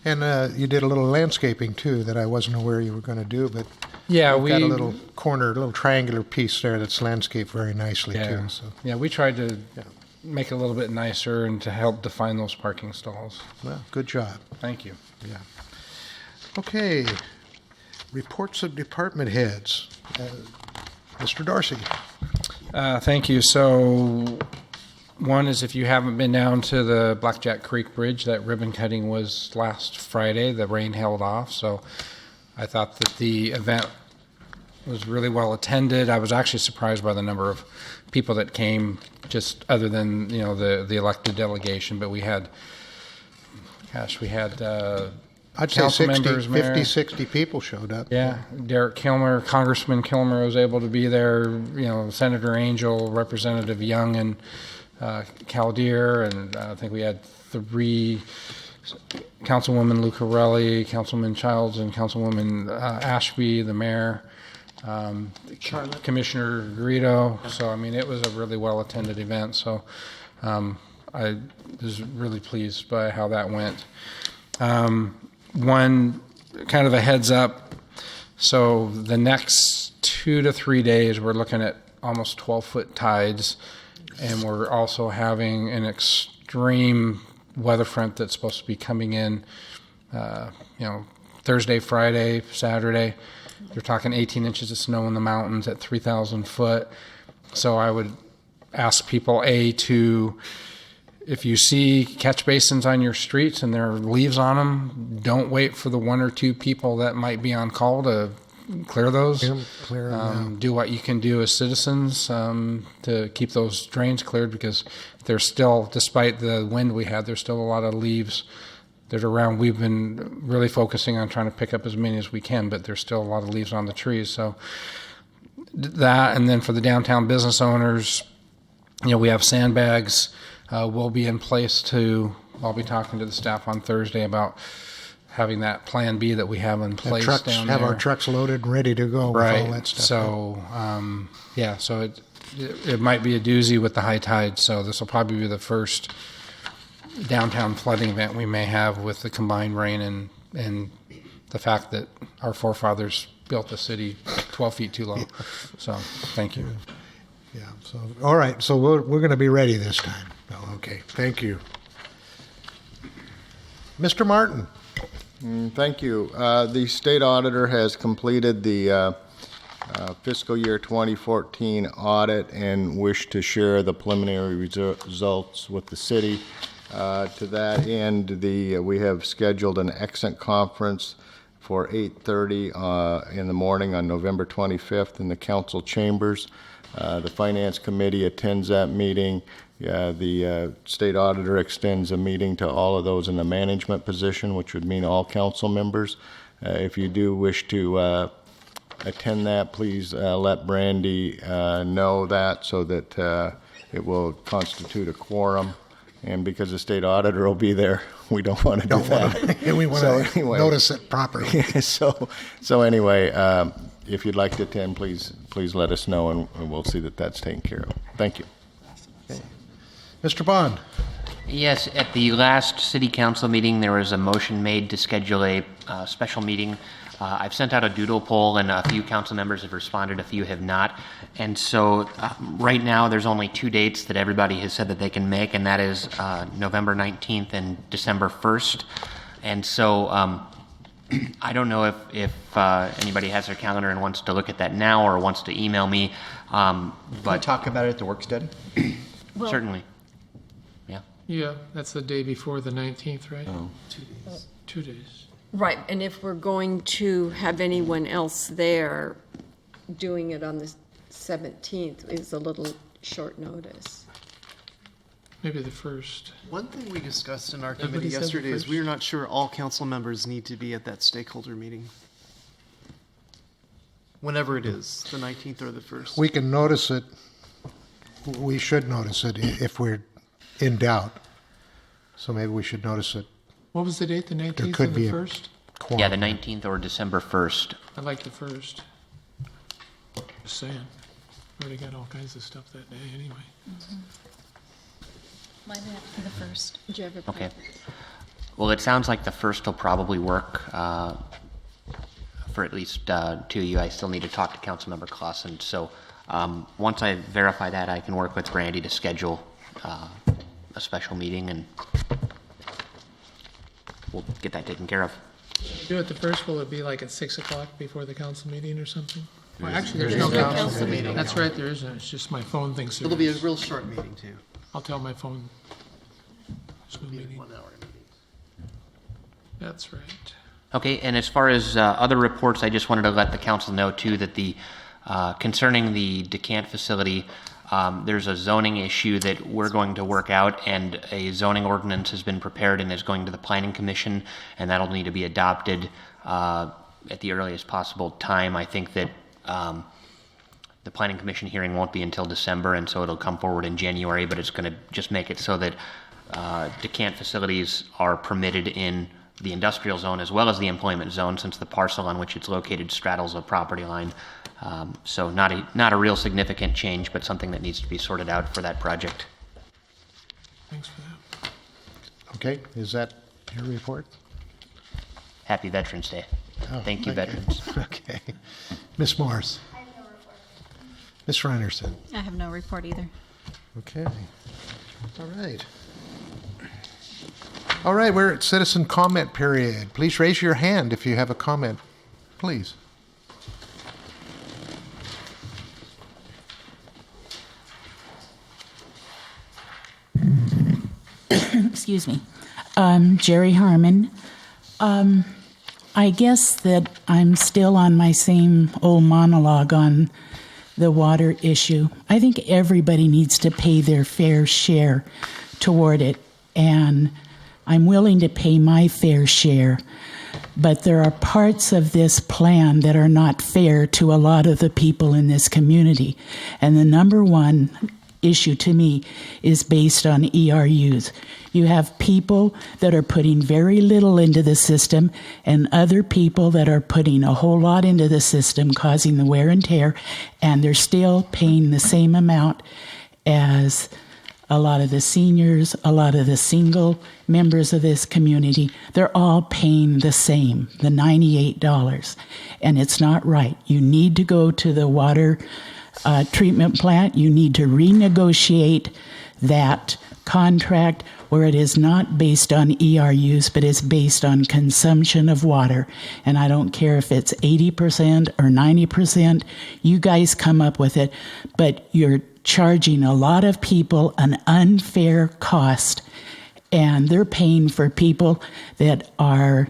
And you did a little landscaping too that I wasn't aware you were going to do, but yeah, we got a little corner, a little triangular piece there that's landscaped very nicely too. So yeah, we tried to make it a little bit nicer and to help define those parking stalls. Well, good job. Thank you. Yeah. Okay. Reports of department heads. Mr. Darcy. Thank you. So one is, if you haven't been down to the Blackjack Creek Bridge, that ribbon cutting was last Friday. The rain held off, so I thought that the event was really well attended. I was actually surprised by the number of people that came, just other than, the elected delegation, but we had I'd say council 60, members, 50, Mayor. 60 people showed up. Yeah, Derek Kilmer, Congressman Kilmer was able to be there. Senator Angel, Representative Young, and Caldeer, and I think we had 3. Councilwoman Lucarelli, Councilman Childs, and Councilwoman Ashby, the mayor, Commissioner Garrido. So, it was a really well-attended event. So, I was really pleased by how that went. One kind of a heads up. So, the next 2 to 3 days, we're looking at almost 12-foot tides, and we're also having an extreme weather front that's supposed to be coming in, Thursday, Friday, Saturday. You're talking 18 inches of snow in the mountains at 3,000 foot. So I would ask people, if you see catch basins on your streets and there are leaves on them, don't wait for the 1 or 2 people that might be on call to clear those. Clear them do what you can do as citizens to keep those drains cleared, because there's still, despite the wind we had, there's still a lot of leaves that are around. We've been really focusing on trying to pick up as many as we can, but there's still a lot of leaves on the trees. So that, and then for the downtown business owners, we have sandbags will be in place I'll be talking to the staff on Thursday about having that plan B that we have in place down there. Have our trucks loaded and ready to go with all that stuff. So, so it might be a doozy with the high tide. So this will probably be the first downtown flooding event we may have with the combined rain and the fact that our forefathers built the city 12 feet too low. So, thank you. Yeah. So, all right. So we're going to be ready this time. Okay. Thank you, Mr. Martin. Thank you. The state auditor has completed the fiscal year 2014 audit and wished to share the preliminary results with the city. To that end, we have scheduled an exit conference for 8:30 in the morning on November 25th in the council chambers. The Finance Committee attends that meeting. The state auditor extends a meeting to all of those in the management position, which would mean all council members. If you do wish to attend that, please let Brandy know that, so that it will constitute a quorum. And because the state auditor will be there, we don't want to do that. We want to notice it properly. So anyway, if you'd like to attend, please let us know, and we'll see that that's taken care of. Thank you. Okay. Mr. Bond. Yes, at the last city council meeting, there was a motion made to schedule a special meeting. I've sent out a doodle poll, and a few council members have responded, a few have not. And so right now, there's only 2 dates that everybody has said that they can make, and that is November 19th and December 1st. And so I don't know if anybody has their calendar and wants to look at that now or wants to email me. Can we talk about it at the work study? Certainly. Yeah, that's the day before the 19th, right? Oh. 2 days. 2 days. Right, and if we're going to have anyone else there, doing it on the 17th is a little short notice. Maybe the 1st. One thing we discussed in our Everybody committee said the yesterday is first. we are not sure all council members need to be at that stakeholder meeting. Whenever it is, the 19th or the 1st. We can notice it. We should notice it if we're in doubt. So maybe we should notice it. What was the date, the 19th There could and be the a 1st? quorum. Yeah, the 19th or December 1st. I like the 1st. Just saying. Already got all kinds of stuff that day anyway. Mine would have to be the first. Did you ever? Okay. Well, it sounds like the 1st will probably work for at least 2 of you. I still need to talk to Councilmember Clausen. So once I verify that, I can work with Brandy to schedule a special meeting, and we'll get that taken care of. Do it the 1st, will it be like at 6 o'clock before the council meeting or something? Well, actually, There's there's no no council council meeting. meeting. That's right, there isn't. It's just my phone thinks there It'll be a is. real short meeting, too. I'll tell my phone. There's no meeting. 1 hour meeting. That's right. Okay, and as far as other reports, I just wanted to let the council know too that the concerning the decant facility, there's a zoning issue that we're going to work out, and a zoning ordinance has been prepared and is going to the Planning Commission, and that'll need to be adopted at the earliest possible time. I think that the Planning Commission hearing won't be until December, and so it'll come forward in January, but it's going to just make it so that decant facilities are permitted in the industrial zone as well as the employment zone, since the parcel on which it's located straddles a property line. So not a real significant change, but something that needs to be sorted out for that project. Thanks for that. Okay, is that your report? Happy Veterans Day. Oh, thank you, veterans. Okay. Ms. Morris? Ms. Reinerson? I have no report either. Okay. All right. All right, we're at citizen comment period. Please raise your hand if you have a comment, please. Excuse me. Jerry Harmon. I guess that I'm still on my same old monologue on the water issue. I think everybody needs to pay their fair share toward it, and I'm willing to pay my fair share. But there are parts of this plan that are not fair to a lot of the people in this community. And the number one issue to me is based on ERUs. You have people that are putting very little into the system and other people that are putting a whole lot into the system, causing the wear and tear, and they're still paying the same amount as a lot of the seniors, a lot of the single members of this community. They're all paying the same, the $98, and it's not right. You need to go to the water treatment plant. You need to renegotiate that contract where it is not based on ERUs, but is based on consumption of water. And I don't care if it's 80% or 90%, you guys come up with it, but you're charging a lot of people an unfair cost, and they're paying for people that are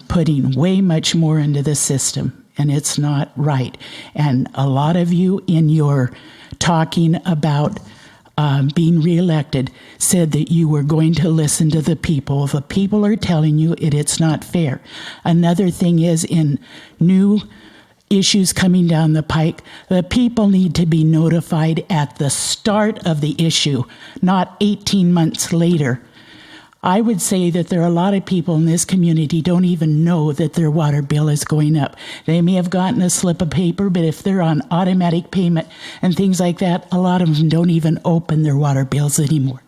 putting way much more into the system. And it's not right. And a lot of you in your talking about being reelected said that you were going to listen to the people. The people are telling you it's not fair. Another thing is, in new issues coming down the pike, the people need to be notified at the start of the issue, not 18 months later. I would say that there are a lot of people in this community don't even know that their water bill is going up. They may have gotten a slip of paper, but if they're on automatic payment and things like that, a lot of them don't even open their water bills anymore.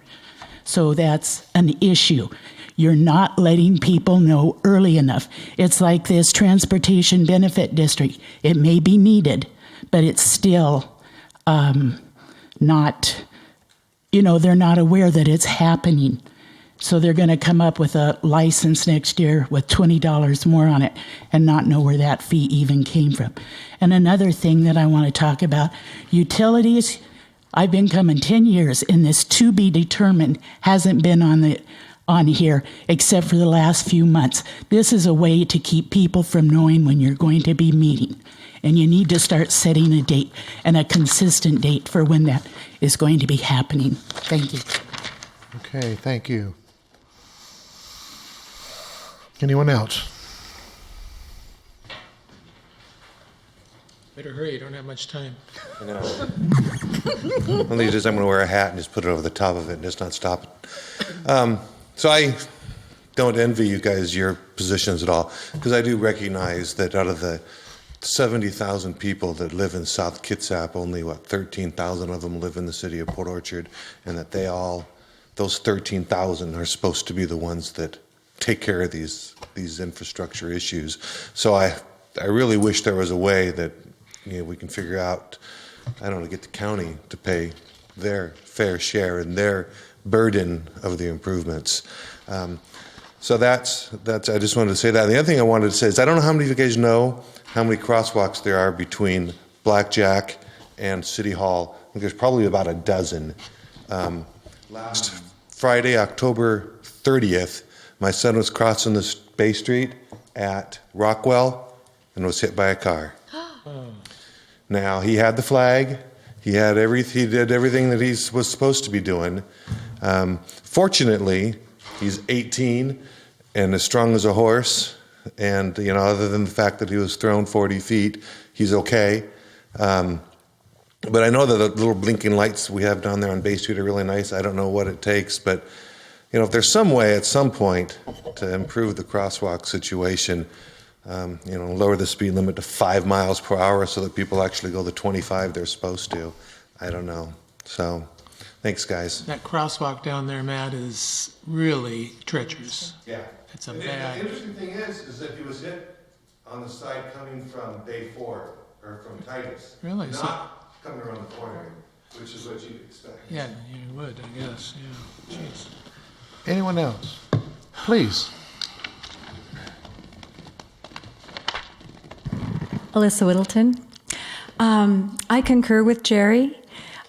So that's an issue. You're not letting people know early enough. It's like this transportation benefit district. It may be needed, but it's still not, they're not aware that it's happening. So they're going to come up with a license next year with $20 more on it and not know where that fee even came from. And another thing that I want to talk about, utilities. I've been coming 10 years, and this to be determined hasn't been on here except for the last few months. This is a way to keep people from knowing when you're going to be meeting. And you need to start setting a date, and a consistent date for when that is going to be happening. Thank you. Okay, thank you. Anyone else? Better hurry, you don't have much time. I know. One of these days I'm going to wear a hat and just put it over the top of it and just not stop it. So I don't envy you guys your positions at all, because I do recognize that out of the 70,000 people that live in South Kitsap, only 13,000 of them live in the city of Port Orchard, and that those 13,000 are supposed to be the ones that take care of these infrastructure issues. So I really wish there was a way that we can figure out, to get the county to pay their fair share and their burden of the improvements. So that's I just wanted to say that. And the other thing I wanted to say is, I don't know how many of you guys know how many crosswalks there are between Blackjack and City Hall. I think there's probably about a dozen. Last Friday, October 30th, my son was crossing the Bay Street, at Rockwell and was hit by a car. Now, he had the flag. He did everything that he was supposed to be doing. Fortunately, he's 18 and as strong as a horse. And, other than the fact that he was thrown 40 feet, he's okay. But I know that the little blinking lights we have down there on Bay Street are really nice. I don't know what it takes, but, if there's some way at some point to improve the crosswalk situation, lower the speed limit to 5 miles per hour so that people actually go the 25 they're supposed to. I don't know. So, thanks, guys. That crosswalk down there, Matt, is really treacherous. Yeah. It's a The bad. interesting thing is that he was hit on the side coming from Bay 4, or from Titus. Really? Not coming around the corner, which is what you'd expect. Yeah, you would, I guess. Yeah. Jeez. Anyone else? Please. Alyssa Whittleton. I concur with Jerry.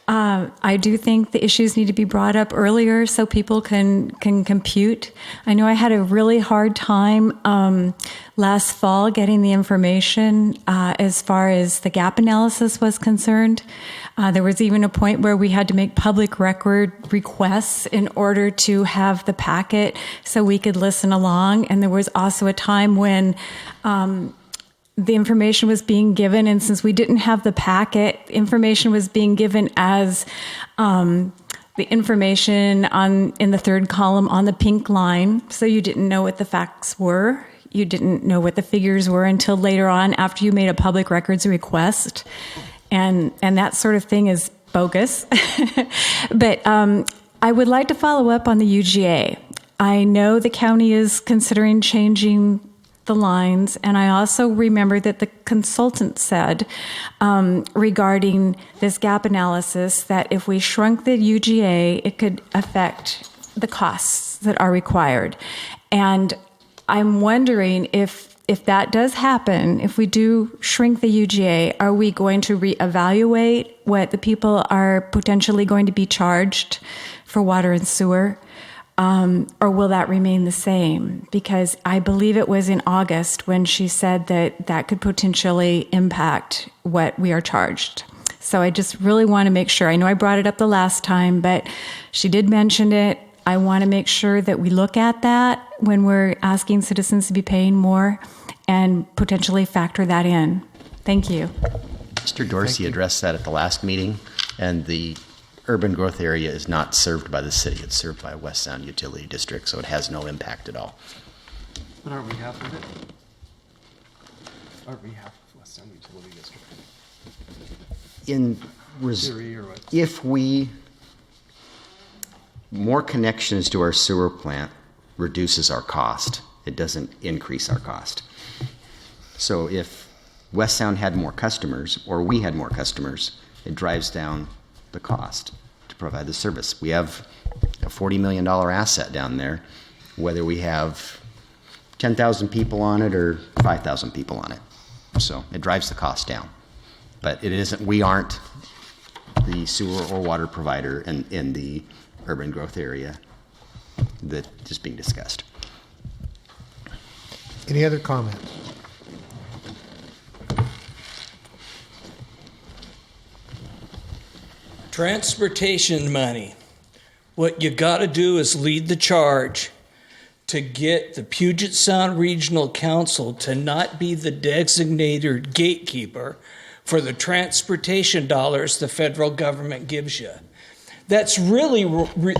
I do think the issues need to be brought up earlier so people can compute. I know I had a really hard time last fall getting the information as far as the gap analysis was concerned. There was even a point where we had to make public record requests in order to have the packet so we could listen along. And there was also a time when the information was being given, and since we didn't have the packet, information was being given as the information in the third column on the pink line, so you didn't know what the facts were. You didn't know what the figures were until later on after you made a public records request, and that sort of thing is bogus. But I would like to follow up on the UGA. I know the county is considering changing the lines, and I also remember that the consultant said regarding this gap analysis that if we shrunk the UGA, it could affect the costs that are required. And I'm wondering if that does happen, if we do shrink the UGA, are we going to reevaluate what the people are potentially going to be charged for water and sewer? Or will that remain the same? Because I believe it was in August when she said that could potentially impact what we are charged. So I just really want to make sure. I know I brought it up the last time, but she did mention it. I want to make sure that we look at that when we're asking citizens to be paying more and potentially factor that in. Thank you. Mr. Dorsey addressed that at the last meeting, and the urban growth area is not served by the city. It's served by West Sound Utility District, so it has no impact at all. But aren't we half of it? Aren't we half of West Sound Utility District? If we, more connections to our sewer plant reduces our cost. It doesn't increase our cost. So if West Sound had more customers, or we had more customers, it drives down the cost to provide the service. We have a $40 million asset down there, whether we have 10,000 people on it or 5,000 people on it. So it drives the cost down. But it isn't, we aren't the sewer or water provider in the urban growth area that is being discussed. Any other comments? Transportation money. What you got to do is lead the charge to get the Puget Sound Regional Council to not be the designated gatekeeper for the transportation dollars the federal government gives you. That's really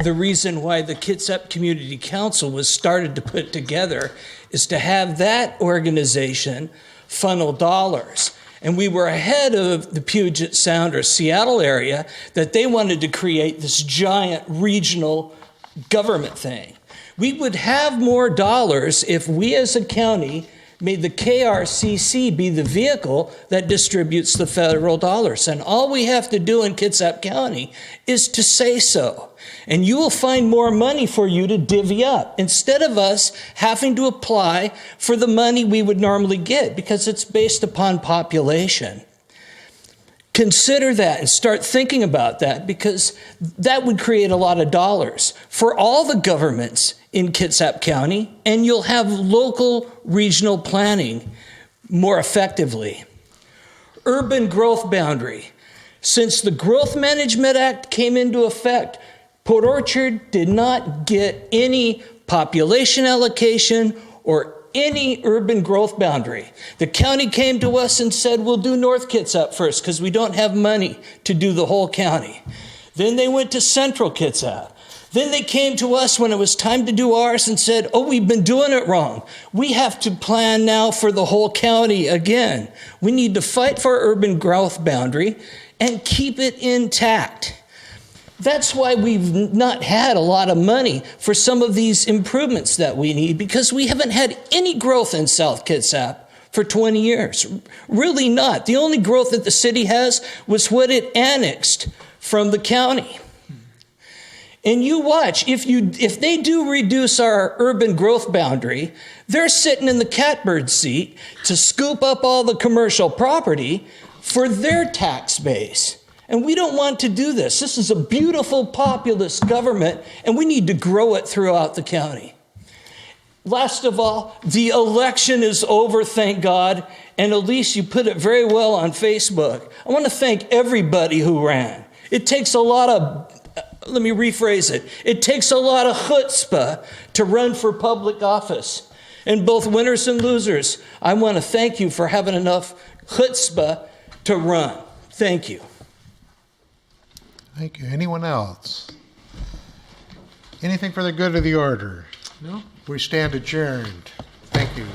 the reason why the Kitsap Community Council was started to put together, is to have that organization funnel dollars. And we were ahead of the Puget Sound or Seattle area that they wanted to create this giant regional government thing. We would have more dollars if we as a county made the KRCC be the vehicle that distributes the federal dollars. And all we have to do in Kitsap County is to say so. And you will find more money for you to divvy up instead of us having to apply for the money we would normally get because it's based upon population. Consider that and start thinking about that, because that would create a lot of dollars for all the governments in Kitsap County, and you'll have local regional planning more effectively. Urban growth boundary. Since the Growth Management Act came into effect, Port Orchard did not get any population allocation or any urban growth boundary. The county came to us and said, we'll do North Kitsap first because we don't have money to do the whole county. Then they went to Central Kitsap. Then they came to us when it was time to do ours and said, oh, we've been doing it wrong. We have to plan now for the whole county again. We need to fight for our urban growth boundary and keep it intact. That's why we've not had a lot of money for some of these improvements that we need, because we haven't had any growth in South Kitsap for 20 years. Really not. The only growth that the city has was what it annexed from the county. And you watch, if they do reduce our urban growth boundary, they're sitting in the catbird seat to scoop up all the commercial property for their tax base. And we don't want to do this. This is a beautiful populist government, and we need to grow it throughout the county. Last of all, the election is over, thank God. And Elise, you put it very well on Facebook. I want to thank everybody who ran. It takes a lot of, let me rephrase it. It takes a lot of chutzpah to run for public office. And both winners and losers, I want to thank you for having enough chutzpah to run. Thank you. Thank you. Anyone else? Anything for the good of the order? No. We stand adjourned. Thank you.